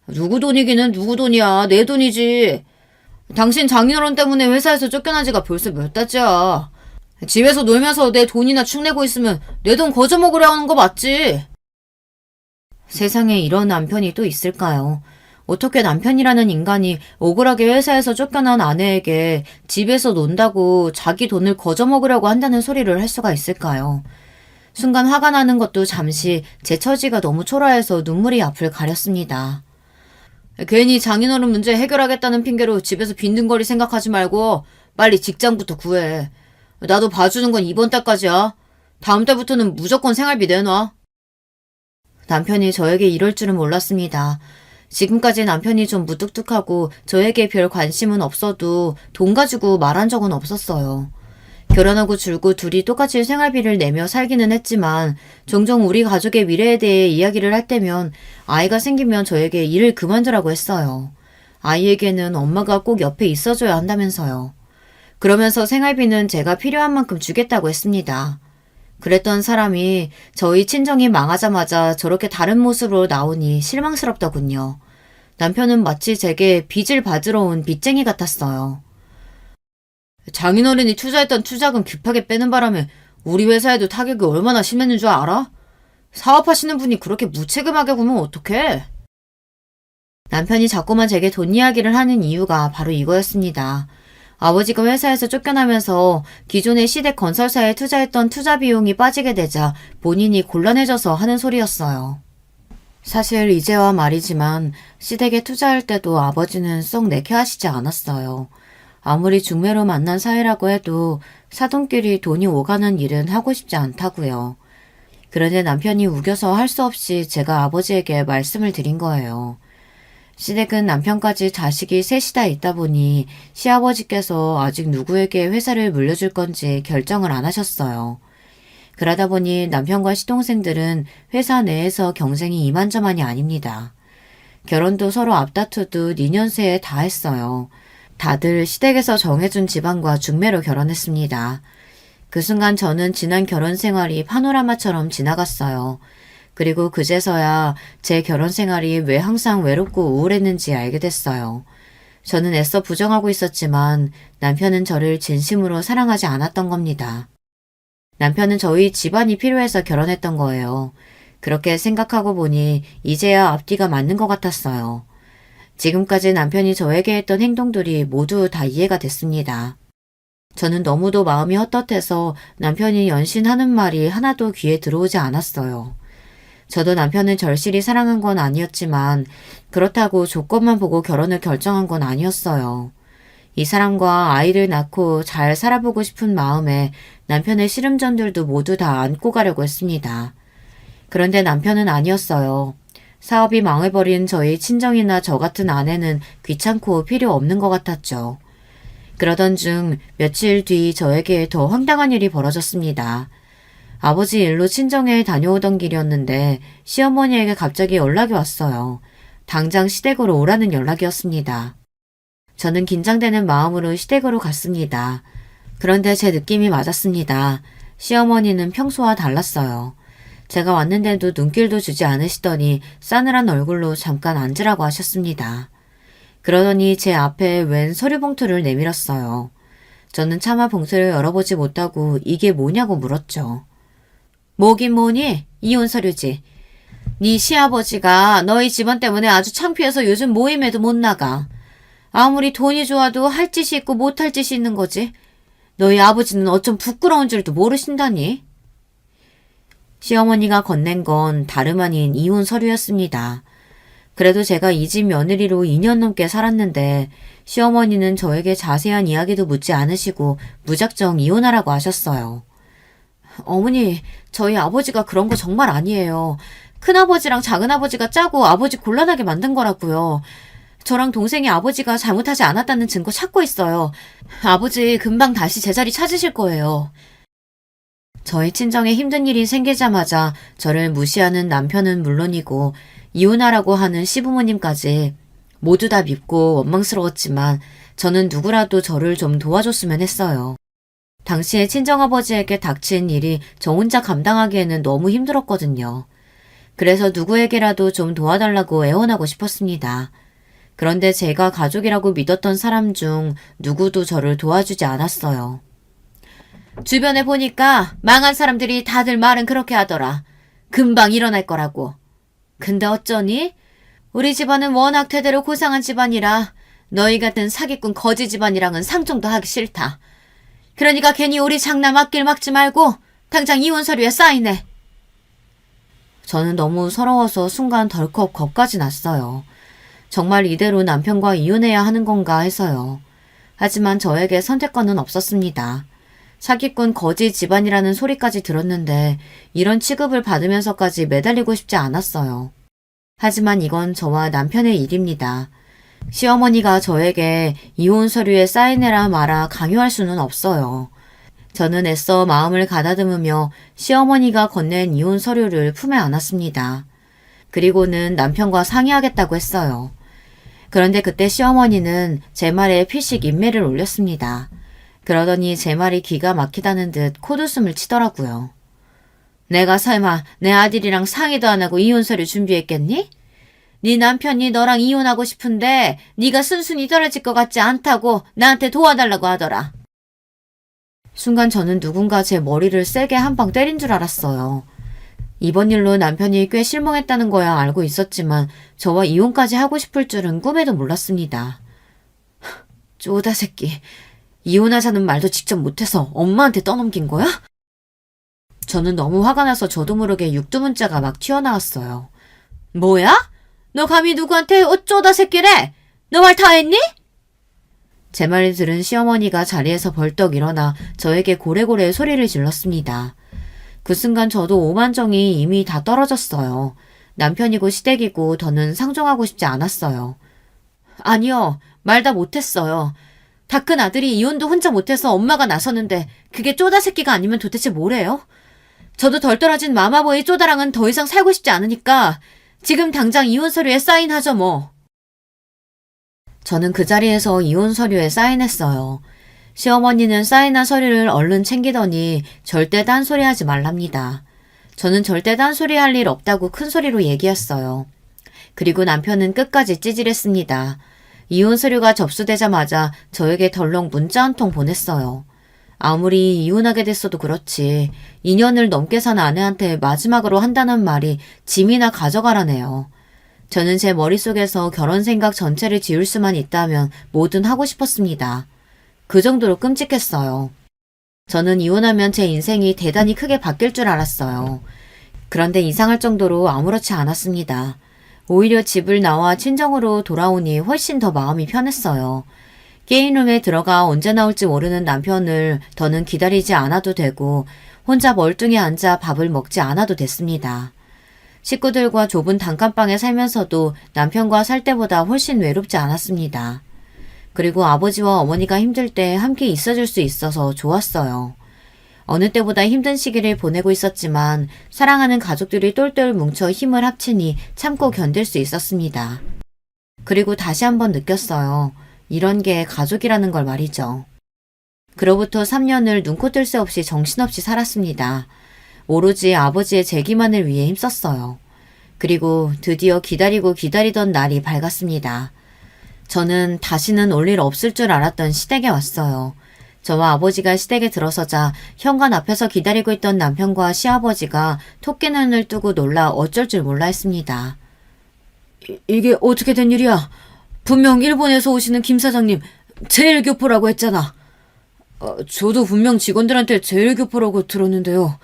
누구 돈이기는 누구 돈이야. 내 돈이지. 당신 장인어른 때문에 회사에서 쫓겨난 지가 벌써 몇 달째야. 집에서 놀면서 내 돈이나 축내고 있으면 내 돈 거저 먹으려 하는 거 맞지? 세상에 이런 남편이 또 있을까요? 어떻게 남편이라는 인간이 억울하게 회사에서 쫓겨난 아내에게 집에서 논다고 자기 돈을 거저 먹으려고 한다는 소리를 할 수가 있을까요? 순간 화가 나는 것도 잠시 제 처지가 너무 초라해서 눈물이 앞을 가렸습니다. 괜히 장인어른 문제 해결하겠다는 핑계로 집에서 빈둥거리 생각하지 말고 빨리 직장부터 구해. 나도 봐주는 건 이번 달까지야. 다음 달부터는 무조건 생활비 내놔. 남편이 저에게 이럴 줄은 몰랐습니다. 지금까지 남편이 좀 무뚝뚝하고 저에게 별 관심은 없어도 돈 가지고 말한 적은 없었어요. 결혼하고 줄고 둘이 똑같이 생활비를 내며 살기는 했지만 종종 우리 가족의 미래에 대해 이야기를 할 때면 아이가 생기면 저에게 일을 그만두라고 했어요. 아이에게는 엄마가 꼭 옆에 있어줘야 한다면서요. 그러면서 생활비는 제가 필요한 만큼 주겠다고 했습니다. 그랬던 사람이 저희 친정이 망하자마자 저렇게 다른 모습으로 나오니 실망스럽더군요. 남편은 마치 제게 빚을 받으러 온 빚쟁이 같았어요. 장인어른이 투자했던 투자금 급하게 빼는 바람에 우리 회사에도 타격이 얼마나 심했는 줄 알아? 사업하시는 분이 그렇게 무책임하게 구면 어떡해? 남편이 자꾸만 제게 돈 이야기를 하는 이유가 바로 이거였습니다. 아버지가 회사에서 쫓겨나면서 기존의 시댁 건설사에 투자했던 투자 비용이 빠지게 되자 본인이 곤란해져서 하는 소리였어요. 사실 이제와 말이지만 시댁에 투자할 때도 아버지는 썩 내게 하시지 않았어요. 아무리 중매로 만난 사이라고 해도 사돈끼리 돈이 오가는 일은 하고 싶지 않다고요. 그런데 남편이 우겨서 할 수 없이 제가 아버지에게 말씀을 드린 거예요. 시댁은 남편까지 자식이 셋이다 있다 보니 시아버지께서 아직 누구에게 회사를 물려줄 건지 결정을 안 하셨어요. 그러다 보니 남편과 시동생들은 회사 내에서 경쟁이 이만저만이 아닙니다. 결혼도 서로 앞다투듯 2년 새에 다 했어요. 다들 시댁에서 정해준 집안과 중매로 결혼했습니다. 그 순간 저는 지난 결혼 생활이 파노라마처럼 지나갔어요. 그리고 그제서야 제 결혼 생활이 왜 항상 외롭고 우울했는지 알게 됐어요. 저는 애써 부정하고 있었지만 남편은 저를 진심으로 사랑하지 않았던 겁니다. 남편은 저희 집안이 필요해서 결혼했던 거예요. 그렇게 생각하고 보니 이제야 앞뒤가 맞는 것 같았어요. 지금까지 남편이 저에게 했던 행동들이 모두 다 이해가 됐습니다. 저는 너무도 마음이 헛헛해서 남편이 연신하는 말이 하나도 귀에 들어오지 않았어요. 저도 남편을 절실히 사랑한 건 아니었지만 그렇다고 조건만 보고 결혼을 결정한 건 아니었어요. 이 사람과 아이를 낳고 잘 살아보고 싶은 마음에 남편의 시름전들도 모두 다 안고 가려고 했습니다. 그런데 남편은 아니었어요. 사업이 망해버린 저희 친정이나 저 같은 아내는 귀찮고 필요 없는 것 같았죠. 그러던 중 며칠 뒤 저에게 더 황당한 일이 벌어졌습니다. 아버지 일로 친정에 다녀오던 길이었는데 시어머니에게 갑자기 연락이 왔어요. 당장 시댁으로 오라는 연락이었습니다. 저는 긴장되는 마음으로 시댁으로 갔습니다. 그런데 제 느낌이 맞았습니다. 시어머니는 평소와 달랐어요. 제가 왔는데도 눈길도 주지 않으시더니 싸늘한 얼굴로 잠깐 앉으라고 하셨습니다. 그러더니 제 앞에 웬 서류 봉투를 내밀었어요. 저는 차마 봉투를 열어보지 못하고 이게 뭐냐고 물었죠. 뭐긴 뭐니? 이혼 서류지. 네 시아버지가 너희 집안 때문에 아주 창피해서 요즘 모임에도 못 나가. 아무리 돈이 좋아도 할 짓이 있고 못할 짓이 있는 거지. 너희 아버지는 어쩜 부끄러운 줄도 모르신다니? 시어머니가 건넨 건 다름 아닌 이혼 서류였습니다. 그래도 제가 이 집 며느리로 2년 넘게 살았는데 시어머니는 저에게 자세한 이야기도 묻지 않으시고 무작정 이혼하라고 하셨어요. 어머니, 저희 아버지가 그런 거 정말 아니에요. 큰아버지랑 작은아버지가 짜고 아버지 곤란하게 만든 거라고요. 저랑 동생이 아버지가 잘못하지 않았다는 증거 찾고 있어요. 아버지 금방 다시 제자리 찾으실 거예요. 저희 친정에 힘든 일이 생기자마자 저를 무시하는 남편은 물론이고 이혼하라고 하는 시부모님까지 모두 다 밉고 원망스러웠지만 저는 누구라도 저를 좀 도와줬으면 했어요. 당시에 친정아버지에게 닥친 일이 저 혼자 감당하기에는 너무 힘들었거든요. 그래서 누구에게라도 좀 도와달라고 애원하고 싶었습니다. 그런데 제가 가족이라고 믿었던 사람 중 누구도 저를 도와주지 않았어요. 주변에 보니까 망한 사람들이 다들 말은 그렇게 하더라. 금방 일어날 거라고. 근데 어쩌니? 우리 집안은 워낙 대대로 고상한 집안이라 너희 같은 사기꾼 거지 집안이랑은 상종도 하기 싫다. 그러니까 괜히 우리 장남 앞길 막지 말고 당장 이혼 서류에 사인해. 저는 너무 서러워서 순간 덜컥 겁까지 났어요. 정말 이대로 남편과 이혼해야 하는 건가 해서요. 하지만 저에게 선택권은 없었습니다. 사기꾼 거지 집안이라는 소리까지 들었는데 이런 취급을 받으면서까지 매달리고 싶지 않았어요. 하지만 이건 저와 남편의 일입니다. 시어머니가 저에게 이혼 서류에 사인해라 마라 강요할 수는 없어요. 저는 애써 마음을 가다듬으며 시어머니가 건넨 이혼 서류를 품에 안았습니다. 그리고는 남편과 상의하겠다고 했어요. 그런데 그때 시어머니는 제 말에 피식 인매를 올렸습니다. 그러더니 제 말이 기가 막히다는 듯 콧웃음을 치더라고요. 내가 설마 내 아들이랑 상의도 안 하고 이혼 서류 준비했겠니? 네 남편이 너랑 이혼하고 싶은데 네가 순순히 떨어질 것 같지 않다고 나한테 도와달라고 하더라. 순간 저는 누군가 제 머리를 세게 한 방 때린 줄 알았어요. 이번 일로 남편이 꽤 실망했다는 거야 알고 있었지만 저와 이혼까지 하고 싶을 줄은 꿈에도 몰랐습니다. 쪼다 새끼. 이혼하자는 말도 직접 못해서 엄마한테 떠넘긴 거야? 저는 너무 화가 나서 저도 모르게 육두문자가 막 튀어나왔어요. 뭐야? 너 감히 누구한테 어쩌다 새끼래? 너 말 다 했니? 제 말을 들은 시어머니가 자리에서 벌떡 일어나 저에게 고래고래 소리를 질렀습니다. 그 순간 저도 오만정이 이미 다 떨어졌어요. 남편이고 시댁이고 더는 상종하고 싶지 않았어요. 아니요. 말 다 못했어요. 다 큰 아들이 이혼도 혼자 못해서 엄마가 나서는데 그게 쪼다 새끼가 아니면 도대체 뭐래요? 저도 덜 떨어진 마마보이 쪼다랑은 더 이상 살고 싶지 않으니까 지금 당장 이혼 서류에 사인하죠 뭐. 저는 그 자리에서 이혼 서류에 사인했어요. 시어머니는 사인한 서류를 얼른 챙기더니 절대 딴소리하지 말랍니다. 저는 절대 딴소리할 일 없다고 큰 소리로 얘기했어요. 그리고 남편은 끝까지 찌질했습니다. 이혼 서류가 접수되자마자 저에게 덜렁 문자 한 통 보냈어요. 아무리 이혼하게 됐어도 그렇지 2년을 넘게 산 아내한테 마지막으로 한다는 말이 짐이나 가져가라네요. 저는 제 머릿속에서 결혼 생각 전체를 지울 수만 있다면 뭐든 하고 싶었습니다. 그 정도로 끔찍했어요. 저는 이혼하면 제 인생이 대단히 크게 바뀔 줄 알았어요. 그런데 이상할 정도로 아무렇지 않았습니다. 오히려 집을 나와 친정으로 돌아오니 훨씬 더 마음이 편했어요. 게임룸에 들어가 언제 나올지 모르는 남편을 더는 기다리지 않아도 되고 혼자 멀뚱히 앉아 밥을 먹지 않아도 됐습니다. 식구들과 좁은 단칸방에 살면서도 남편과 살 때보다 훨씬 외롭지 않았습니다. 그리고 아버지와 어머니가 힘들 때 함께 있어줄 수 있어서 좋았어요. 어느 때보다 힘든 시기를 보내고 있었지만 사랑하는 가족들이 똘똘 뭉쳐 힘을 합치니 참고 견딜 수 있었습니다. 그리고 다시 한번 느꼈어요. 이런 게 가족이라는 걸 말이죠. 그로부터 3년을 눈코 뜰 새 없이 정신없이 살았습니다. 오로지 아버지의 재기만을 위해 힘썼어요. 그리고 드디어 기다리고 기다리던 날이 밝았습니다. 저는 다시는 올 일 없을 줄 알았던 시댁에 왔어요. 저와 아버지가 시댁에 들어서자 현관 앞에서 기다리고 있던 남편과 시아버지가 토끼눈을 뜨고 놀라 어쩔 줄 몰라 했습니다. 이게 어떻게 된 일이야? 분명 일본에서 오시는 김 사장님 제일교포라고 했잖아. 저도 분명 직원들한테 제일교포라고 들었는데요.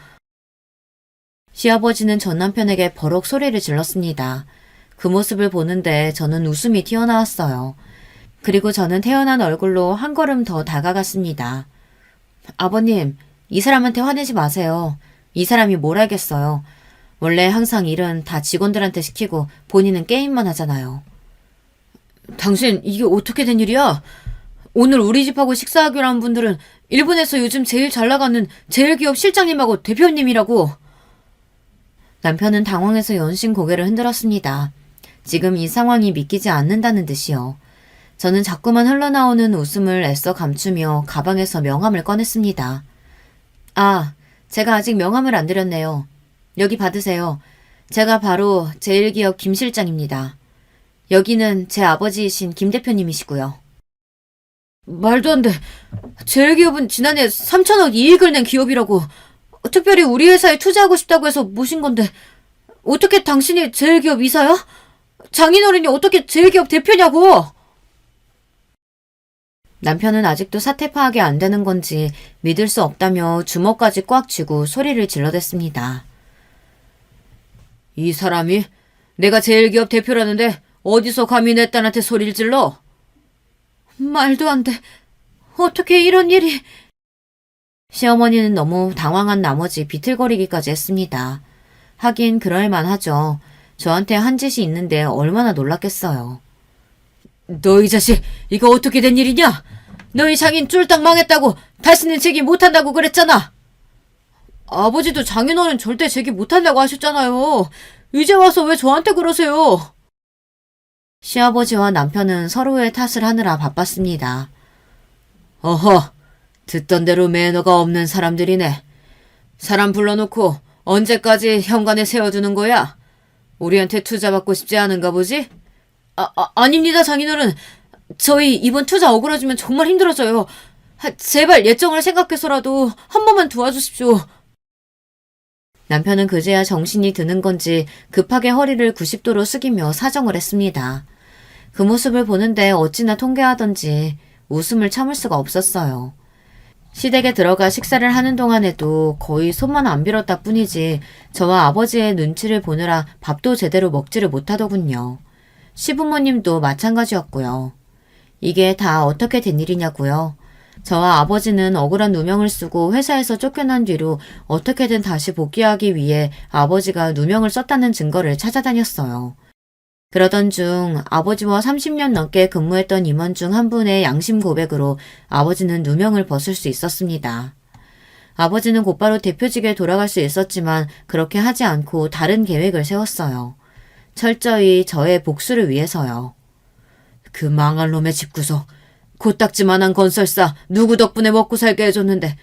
시아버지는 전 남편에게 버럭 소리를 질렀습니다. 그 모습을 보는데 저는 웃음이 튀어나왔어요. 그리고 저는 태어난 얼굴로 한 걸음 더 다가갔습니다. 아버님, 이 사람한테 화내지 마세요. 이 사람이 뭘 알겠어요. 원래 항상 일은 다 직원들한테 시키고 본인은 게임만 하잖아요. 당신 이게 어떻게 된 일이야? 오늘 우리 집하고 식사하기로 한 분들은 일본에서 요즘 제일 잘 나가는 제일 기업 실장님하고 대표님이라고. 남편은 당황해서 연신 고개를 흔들었습니다. 지금 이 상황이 믿기지 않는다는 듯이요. 저는 자꾸만 흘러나오는 웃음을 애써 감추며 가방에서 명함을 꺼냈습니다. 아, 제가 아직 명함을 안 드렸네요. 여기 받으세요. 제가 바로 제일기업 김 실장입니다. 여기는 제 아버지이신 김 대표님이시고요. 말도 안 돼. 제일기업은 지난해 3천억 이익을 낸 기업이라고. 특별히 우리 회사에 투자하고 싶다고 해서 모신 건데 어떻게 당신이 제일기업 이사야? 장인어른이 어떻게 제일기업 대표냐고! 남편은 아직도 사태 파악이 안 되는 건지 믿을 수 없다며 주먹까지 꽉 쥐고 소리를 질러댔습니다. 이 사람이 내가 제일기업 대표라는데 어디서 감히 내 딸한테 소리를 질러? 말도 안 돼. 어떻게 이런 일이... 시어머니는 너무 당황한 나머지 비틀거리기까지 했습니다. 하긴 그럴만하죠. 저한테 한 짓이 있는데 얼마나 놀랐겠어요. 너 이 자식, 이거 어떻게 된 일이냐? 너희 장인 쫄딱 망했다고 다시는 제기 못한다고 그랬잖아. 아버지도 장인어른 절대 제기 못한다고 하셨잖아요. 이제 와서 왜 저한테 그러세요? 시아버지와 남편은 서로의 탓을 하느라 바빴습니다. 어허, 듣던 대로 매너가 없는 사람들이네. 사람 불러놓고 언제까지 현관에 세워두는 거야? 우리한테 투자 받고 싶지 않은가 보지? 아닙니다, 장인어른. 저희 이번 투자 어그러지면 정말 힘들어져요. 제발 예정을 생각해서라도 한 번만 도와주십시오. 남편은 그제야 정신이 드는 건지 급하게 허리를 90도로 숙이며 사정을 했습니다. 그 모습을 보는데 어찌나 통쾌하던지 웃음을 참을 수가 없었어요. 시댁에 들어가 식사를 하는 동안에도 거의 손만 안 빌었다 뿐이지 저와 아버지의 눈치를 보느라 밥도 제대로 먹지를 못하더군요. 시부모님도 마찬가지였고요. 이게 다 어떻게 된 일이냐고요. 저와 아버지는 억울한 누명을 쓰고 회사에서 쫓겨난 뒤로 어떻게든 다시 복귀하기 위해 아버지가 누명을 썼다는 증거를 찾아다녔어요. 그러던 중 아버지와 30년 넘게 근무했던 임원 중 한 분의 양심 고백으로 아버지는 누명을 벗을 수 있었습니다. 아버지는 곧바로 대표직에 돌아갈 수 있었지만 그렇게 하지 않고 다른 계획을 세웠어요. 철저히 저의 복수를 위해서요. 그 망할 놈의 집구석, 코딱지만한 건설사 누구 덕분에 먹고 살게 해줬는데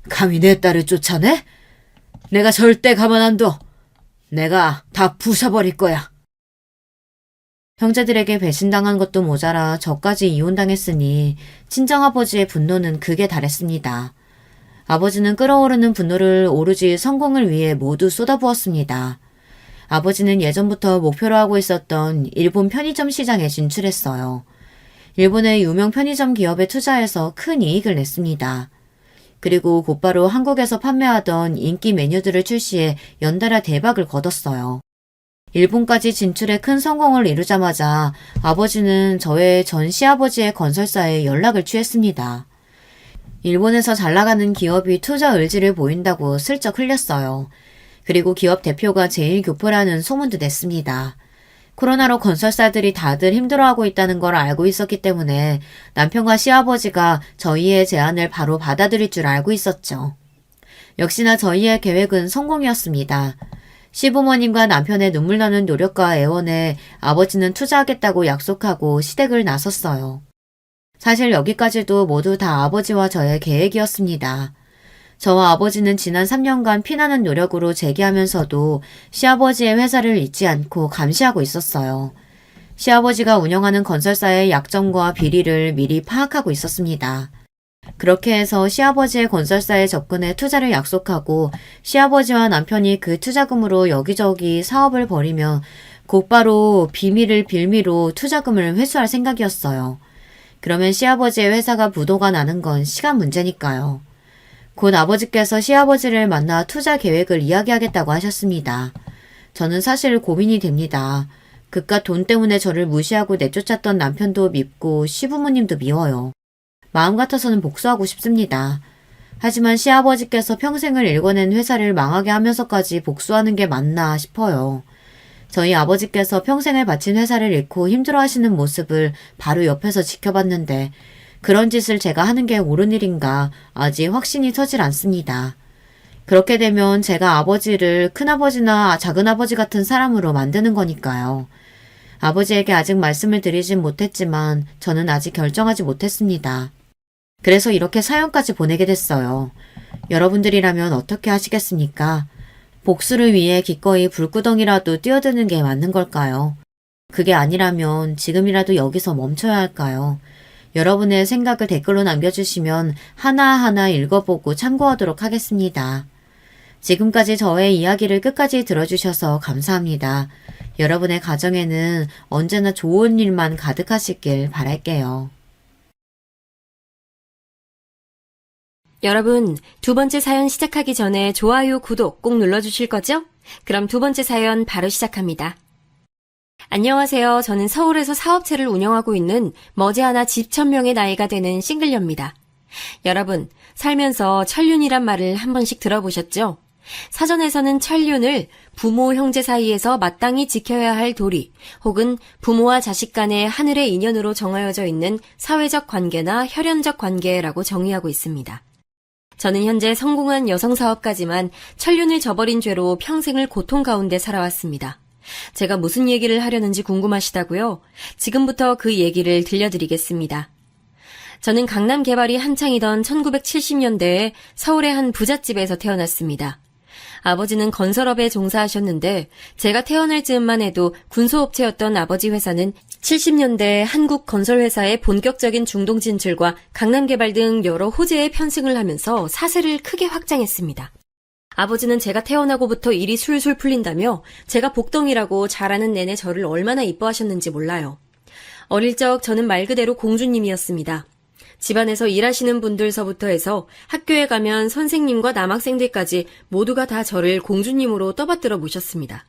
감히 내 딸을 쫓아내? 내가 절대 가만 안 둬. 내가 다 부숴버릴 거야. 형제들에게 배신당한 것도 모자라 저까지 이혼당했으니 친정아버지의 분노는 극에 달했습니다. 아버지는 끓어오르는 분노를 오로지 성공을 위해 모두 쏟아부었습니다. 아버지는 예전부터 목표로 하고 있었던 일본 편의점 시장에 진출했어요. 일본의 유명 편의점 기업에 투자해서 큰 이익을 냈습니다. 그리고 곧바로 한국에서 판매하던 인기 메뉴들을 출시해 연달아 대박을 거뒀어요. 일본까지 진출해 큰 성공을 이루자마자 아버지는 저의 전 시아버지의 건설사에 연락을 취했습니다. 일본에서 잘 나가는 기업이 투자 의지를 보인다고 슬쩍 흘렸어요. 그리고 기업 대표가 제1교포라는 소문도 냈습니다. 코로나로 건설사들이 다들 힘들어하고 있다는 걸 알고 있었기 때문에 남편과 시아버지가 저희의 제안을 바로 받아들일 줄 알고 있었죠. 역시나 저희의 계획은 성공이었습니다. 시부모님과 남편의 눈물 나는 노력과 애원에 아버지는 투자하겠다고 약속하고 시댁을 나섰어요. 사실 여기까지도 모두 다 아버지와 저의 계획이었습니다. 저와 아버지는 지난 3년간 피나는 노력으로 재기하면서도 시아버지의 회사를 잊지 않고 감시하고 있었어요. 시아버지가 운영하는 건설사의 약점과 비리를 미리 파악하고 있었습니다. 그렇게 해서 시아버지의 건설사에 접근해 투자를 약속하고 시아버지와 남편이 그 투자금으로 여기저기 사업을 벌이며 곧바로 비밀을 빌미로 투자금을 회수할 생각이었어요. 그러면 시아버지의 회사가 부도가 나는 건 시간 문제니까요. 곧 아버지께서 시아버지를 만나 투자 계획을 이야기하겠다고 하셨습니다. 저는 사실 고민이 됩니다. 그깟 돈 때문에 저를 무시하고 내쫓았던 남편도 밉고 시부모님도 미워요. 마음 같아서는 복수하고 싶습니다. 하지만 시아버지께서 평생을 일궈낸 회사를 망하게 하면서까지 복수하는 게 맞나 싶어요. 저희 아버지께서 평생을 바친 회사를 잃고 힘들어하시는 모습을 바로 옆에서 지켜봤는데 그런 짓을 제가 하는 게 옳은 일인가 아직 확신이 서질 않습니다. 그렇게 되면 제가 아버지를 큰아버지나 작은아버지 같은 사람으로 만드는 거니까요. 아버지에게 아직 말씀을 드리진 못했지만 저는 아직 결정하지 못했습니다. 그래서 이렇게 사연까지 보내게 됐어요. 여러분들이라면 어떻게 하시겠습니까? 복수를 위해 기꺼이 불구덩이라도 뛰어드는 게 맞는 걸까요? 그게 아니라면 지금이라도 여기서 멈춰야 할까요? 여러분의 생각을 댓글로 남겨주시면 하나하나 읽어보고 참고하도록 하겠습니다. 지금까지 저의 이야기를 끝까지 들어주셔서 감사합니다. 여러분의 가정에는 언제나 좋은 일만 가득하시길 바랄게요. 여러분, 두 번째 사연 시작하기 전에 좋아요, 구독 꼭 눌러주실 거죠? 그럼 두 번째 사연 바로 시작합니다. 안녕하세요. 저는 서울에서 사업체를 운영하고 있는 머지않아 집 천명의 나이가 되는 싱글녀입니다. 여러분, 살면서 천륜이란 말을 한 번씩 들어보셨죠? 사전에서는 천륜을 부모, 형제 사이에서 마땅히 지켜야 할 도리, 혹은 부모와 자식 간의 하늘의 인연으로 정하여져 있는 사회적 관계나 혈연적 관계라고 정의하고 있습니다. 저는 현재 성공한 여성사업가지만 천륜을 저버린 죄로 평생을 고통 가운데 살아왔습니다. 제가 무슨 얘기를 하려는지 궁금하시다고요? 지금부터 그 얘기를 들려드리겠습니다. 저는 강남 개발이 한창이던 1970년대에 서울의 한 부잣집에서 태어났습니다. 아버지는 건설업에 종사하셨는데 제가 태어날 즈음만 해도 군소업체였던 아버지 회사는 70년대 한국 건설회사의 본격적인 중동 진출과 강남 개발 등 여러 호재에 편승을 하면서 사세를 크게 확장했습니다. 아버지는 제가 태어나고부터 일이 술술 풀린다며 제가 복덩이라고 자라는 내내 저를 얼마나 이뻐하셨는지 몰라요. 어릴 적 저는 말 그대로 공주님이었습니다. 집안에서 일하시는 분들서부터 해서 학교에 가면 선생님과 남학생들까지 모두가 다 저를 공주님으로 떠받들어 모셨습니다.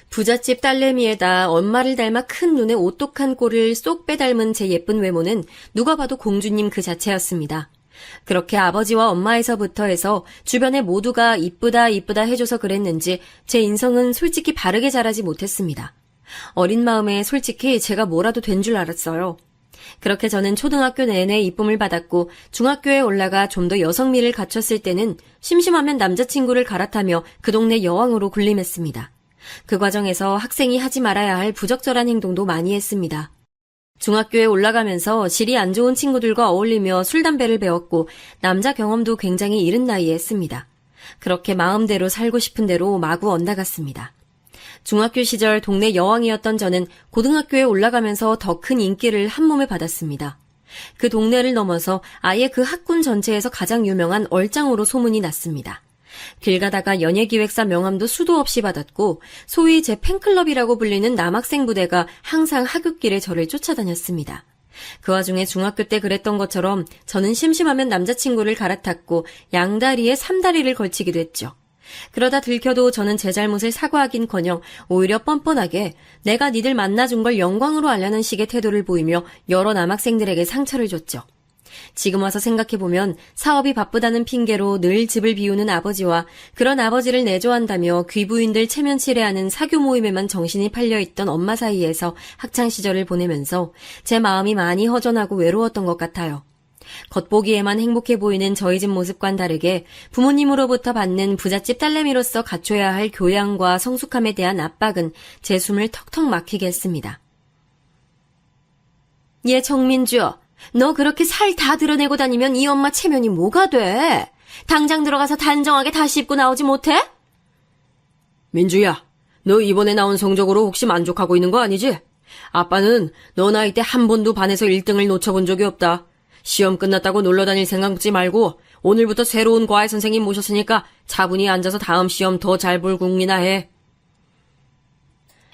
부잣집 딸내미에다 엄마를 닮아 큰 눈에 오똑한 꼴을 쏙 빼닮은 제 예쁜 외모는 누가 봐도 공주님 그 자체였습니다. 그렇게 아버지와 엄마에서부터 해서 주변에 모두가 이쁘다 이쁘다 해줘서 그랬는지 제 인성은 솔직히 바르게 자라지 못했습니다. 어린 마음에 솔직히 제가 뭐라도 된 줄 알았어요. 그렇게 저는 초등학교 내내 이쁨을 받았고 중학교에 올라가 좀 더 여성미를 갖췄을 때는 심심하면 남자친구를 갈아타며 그 동네 여왕으로 군림했습니다. 그 과정에서 학생이 하지 말아야 할 부적절한 행동도 많이 했습니다. 중학교에 올라가면서 질이 안 좋은 친구들과 어울리며 술, 담배를 배웠고 남자 경험도 굉장히 이른 나이에 했습니다. 그렇게 마음대로 살고 싶은 대로 마구 엇나갔습니다. 중학교 시절 동네 여왕이었던 저는 고등학교에 올라가면서 더 큰 인기를 한몸에 받았습니다. 그 동네를 넘어서 아예 그 학군 전체에서 가장 유명한 얼짱으로 소문이 났습니다. 길 가다가 연예기획사 명함도 수도 없이 받았고 소위 제 팬클럽이라고 불리는 남학생 부대가 항상 하굣길에 저를 쫓아다녔습니다. 그 와중에 중학교 때 그랬던 것처럼 저는 심심하면 남자친구를 갈아탔고 양다리에 삼다리를 걸치기도 했죠. 그러다 들켜도 저는 제 잘못을 사과하긴커녕 오히려 뻔뻔하게 내가 니들 만나준 걸 영광으로 알려는 식의 태도를 보이며 여러 남학생들에게 상처를 줬죠. 지금 와서 생각해보면 사업이 바쁘다는 핑계로 늘 집을 비우는 아버지와 그런 아버지를 내조한다며 귀부인들 체면치레하는 사교 모임에만 정신이 팔려있던 엄마 사이에서 학창시절을 보내면서 제 마음이 많이 허전하고 외로웠던 것 같아요. 겉보기에만 행복해 보이는 저희 집 모습과는 다르게 부모님으로부터 받는 부잣집 딸내미로서 갖춰야 할 교양과 성숙함에 대한 압박은 제 숨을 턱턱 막히게 했습니다. 얘 정민주, 너 그렇게 살 다 드러내고 다니면 이 엄마 체면이 뭐가 돼? 당장 들어가서 단정하게 다시 입고 나오지 못해? 민주야, 너 이번에 나온 성적으로 혹시 만족하고 있는 거 아니지? 아빠는 너 나이 때 한 번도 반에서 1등을 놓쳐본 적이 없다. 시험 끝났다고 놀러 다닐 생각 먹지 말고 오늘부터 새로운 과외 선생님 모셨으니까 차분히 앉아서 다음 시험 더 잘 볼 궁리나 해.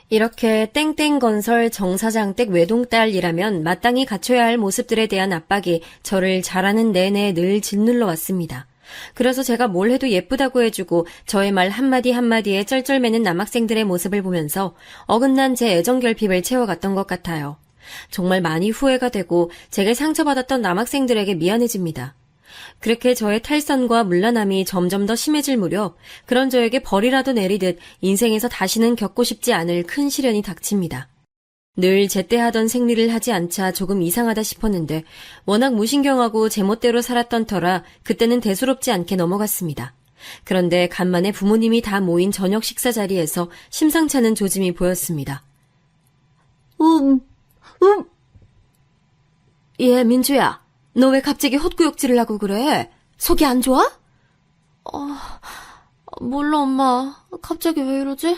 이렇게 땡땡건설 정사장 댁 외동딸이라면 마땅히 갖춰야 할 모습들에 대한 압박이 저를 자라는 내내 늘 짓눌러 왔습니다. 그래서 제가 뭘 해도 예쁘다고 해주고 저의 말 한마디 한마디에 쩔쩔매는 남학생들의 모습을 보면서 어긋난 제 애정결핍을 채워갔던 것 같아요. 정말 많이 후회가 되고 제게 상처받았던 남학생들에게 미안해집니다. 그렇게 저의 탈선과 물러남이 점점 더 심해질 무렵 그런 저에게 벌이라도 내리듯 인생에서 다시는 겪고 싶지 않을 큰 시련이 닥칩니다. 늘 제때 하던 생리를 하지 않자 조금 이상하다 싶었는데 워낙 무신경하고 제멋대로 살았던 터라 그때는 대수롭지 않게 넘어갔습니다. 그런데 간만에 부모님이 다 모인 저녁 식사 자리에서 심상찮은 조짐이 보였습니다. 예, 민주야. 너 왜 갑자기 헛구역질을 하고 그래? 속이 안 좋아? 몰라, 엄마. 갑자기 왜 이러지?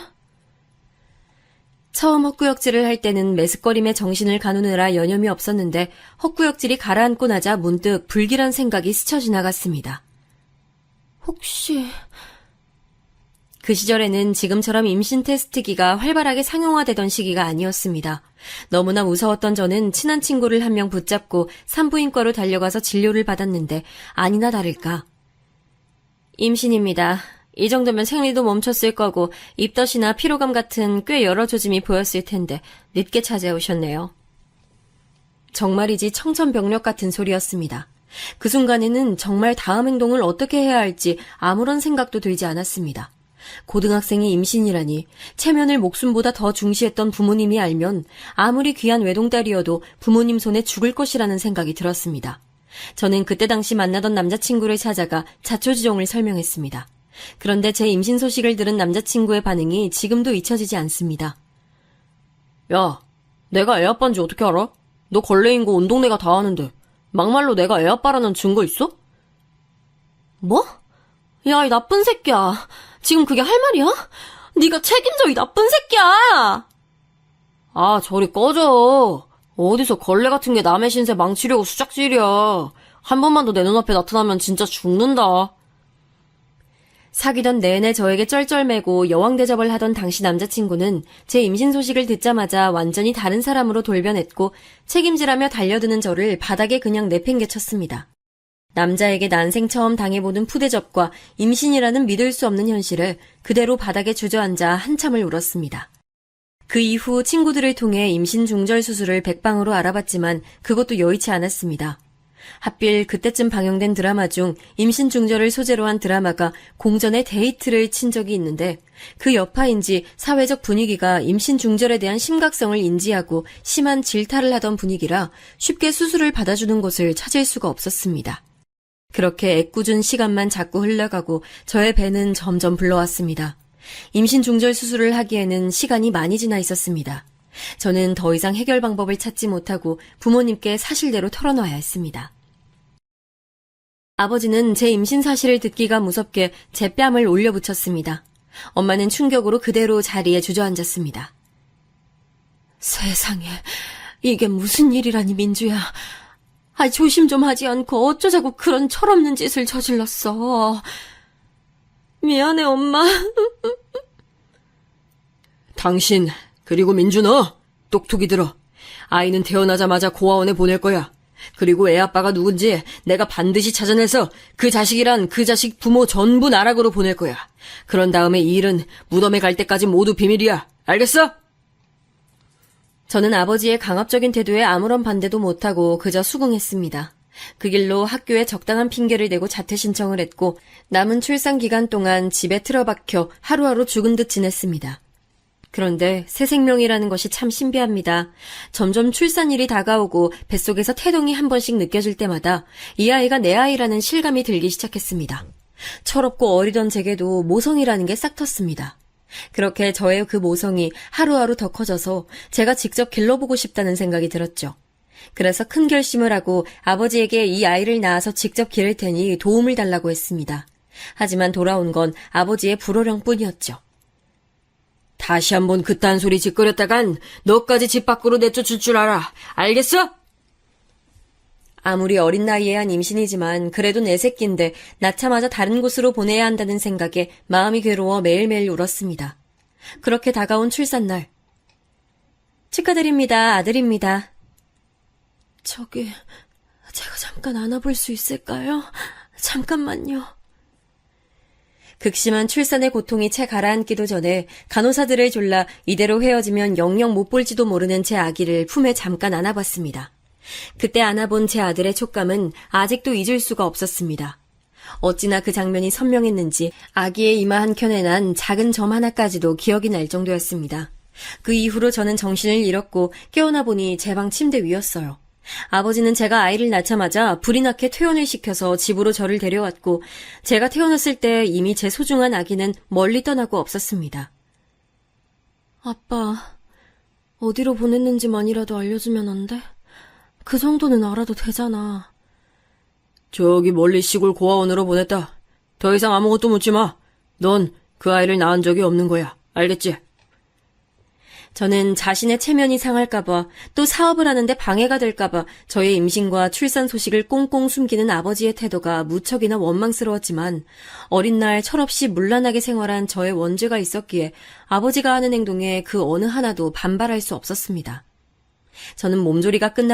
처음 헛구역질을 할 때는 메스꺼림에 정신을 가누느라 여념이 없었는데 헛구역질이 가라앉고 나자 문득 불길한 생각이 스쳐 지나갔습니다. 혹시... 그 시절에는 지금처럼 임신 테스트기가 활발하게 상용화되던 시기가 아니었습니다. 너무나 무서웠던 저는 친한 친구를 한 명 붙잡고 산부인과로 달려가서 진료를 받았는데 아니나 다를까. 임신입니다. 이 정도면 생리도 멈췄을 거고 입덧이나 피로감 같은 꽤 여러 조짐이 보였을 텐데 늦게 찾아오셨네요. 정말이지 청천벽력 같은 소리였습니다. 그 순간에는 정말 다음 행동을 어떻게 해야 할지 아무런 생각도 들지 않았습니다. 고등학생이 임신이라니 체면을 목숨보다 더 중시했던 부모님이 알면 아무리 귀한 외동딸이어도 부모님 손에 죽을 것이라는 생각이 들었습니다. 저는 그때 당시 만나던 남자친구를 찾아가 자초지종을 설명했습니다. 그런데 제 임신 소식을 들은 남자친구의 반응이 지금도 잊혀지지 않습니다. 야, 내가 애아빠인지 어떻게 알아? 너 걸레인 거 온 동네가 다 아는데 막말로 내가 애아빠라는 증거 있어? 뭐? 야, 이 나쁜 새끼야. 지금 그게 할 말이야? 네가 책임져, 이 나쁜 새끼야! 아, 저리 꺼져. 어디서 걸레 같은 게 남의 신세 망치려고 수작질이야. 한 번만 더 내 눈앞에 나타나면 진짜 죽는다. 사귀던 내내 저에게 쩔쩔매고 여왕 대접을 하던 당시 남자친구는 제 임신 소식을 듣자마자 완전히 다른 사람으로 돌변했고 책임지라며 달려드는 저를 바닥에 그냥 내팽개쳤습니다. 남자에게 난생 처음 당해보는 푸대접과 임신이라는 믿을 수 없는 현실을 그대로 바닥에 주저앉아 한참을 울었습니다. 그 이후 친구들을 통해 임신 중절 수술을 백방으로 알아봤지만 그것도 여의치 않았습니다. 하필 그때쯤 방영된 드라마 중 임신 중절을 소재로 한 드라마가 공전에 데이트를 친 적이 있는데 그 여파인지 사회적 분위기가 임신 중절에 대한 심각성을 인지하고 심한 질타를 하던 분위기라 쉽게 수술을 받아주는 곳을 찾을 수가 없었습니다. 그렇게 애꿎은 시간만 자꾸 흘러가고 저의 배는 점점 불러왔습니다. 임신 중절 수술을 하기에는 시간이 많이 지나 있었습니다. 저는 더 이상 해결 방법을 찾지 못하고 부모님께 사실대로 털어놔야 했습니다. 아버지는 제 임신 사실을 듣기가 무섭게 제 뺨을 올려붙였습니다. 엄마는 충격으로 그대로 자리에 주저앉았습니다. 세상에, 이게 무슨 일이라니, 민주야. 조심 좀 하지 않고 어쩌자고 그런 철없는 짓을 저질렀어. 미안해, 엄마. 당신, 그리고 민주 너, 똑똑히 들어. 아이는 태어나자마자 고아원에 보낼 거야. 그리고 애 아빠가 누군지 내가 반드시 찾아내서 그 자식이란 그 자식 부모 전부 나락으로 보낼 거야. 그런 다음에 이 일은 무덤에 갈 때까지 모두 비밀이야. 알겠어? 저는 아버지의 강압적인 태도에 아무런 반대도 못하고 그저 수긍했습니다. 그 길로 학교에 적당한 핑계를 대고 자퇴 신청을 했고 남은 출산 기간 동안 집에 틀어박혀 하루하루 죽은 듯 지냈습니다. 그런데 새 생명이라는 것이 참 신비합니다. 점점 출산일이 다가오고 뱃속에서 태동이 한 번씩 느껴질 때마다 이 아이가 내 아이라는 실감이 들기 시작했습니다. 철없고 어리던 제게도 모성이라는 게 싹 텄습니다. 그렇게 저의 그 모성이 하루하루 더 커져서 제가 직접 길러보고 싶다는 생각이 들었죠. 그래서 큰 결심을 하고 아버지에게 이 아이를 낳아서 직접 기를 테니 도움을 달라고 했습니다. 하지만 돌아온 건 아버지의 불호령뿐이었죠. 다시 한번 그딴 소리 짓거렸다간 너까지 집 밖으로 내쫓을 줄 알아. 알겠어? 아무리 어린 나이에 한 임신이지만 그래도 내 새끼인데 낳자마자 다른 곳으로 보내야 한다는 생각에 마음이 괴로워 매일매일 울었습니다. 그렇게 다가온 출산날. 축하드립니다. 아들입니다. 제가 잠깐 안아볼 수 있을까요? 잠깐만요. 극심한 출산의 고통이 채 가라앉기도 전에 간호사들을 졸라 이대로 헤어지면 영영 못 볼지도 모르는 제 아기를 품에 잠깐 안아봤습니다. 그때 안아본 제 아들의 촉감은 아직도 잊을 수가 없었습니다. 어찌나 그 장면이 선명했는지 아기의 이마 한켠에 난 작은 점 하나까지도 기억이 날 정도였습니다. 그 이후로 저는 정신을 잃었고 깨어나 보니 제 방 침대 위였어요. 아버지는 제가 아이를 낳자마자 불이 나게 퇴원을 시켜서 집으로 저를 데려왔고 제가 태어났을 때 이미 제 소중한 아기는 멀리 떠나고 없었습니다. 아빠, 어디로 보냈는지만이라도 알려주면 안 돼? 그 정도는 알아도 되잖아. 저기 멀리 시골 고아원으로 보냈다. 더 이상 아무것도 묻지 마. 넌 그 아이를 낳은 적이 없는 거야. 알겠지? 저는 자신의 체면이 상할까봐 또 사업을 하는데 방해가 될까봐 저의 임신과 출산 소식을 꽁꽁 숨기는 아버지의 태도가 무척이나 원망스러웠지만 어린 날 철없이 문란하게 생활한 저의 원죄가 있었기에 아버지가 하는 행동에 그 어느 하나도 반발할 수 없었습니다. 저는 몸조리가 끝난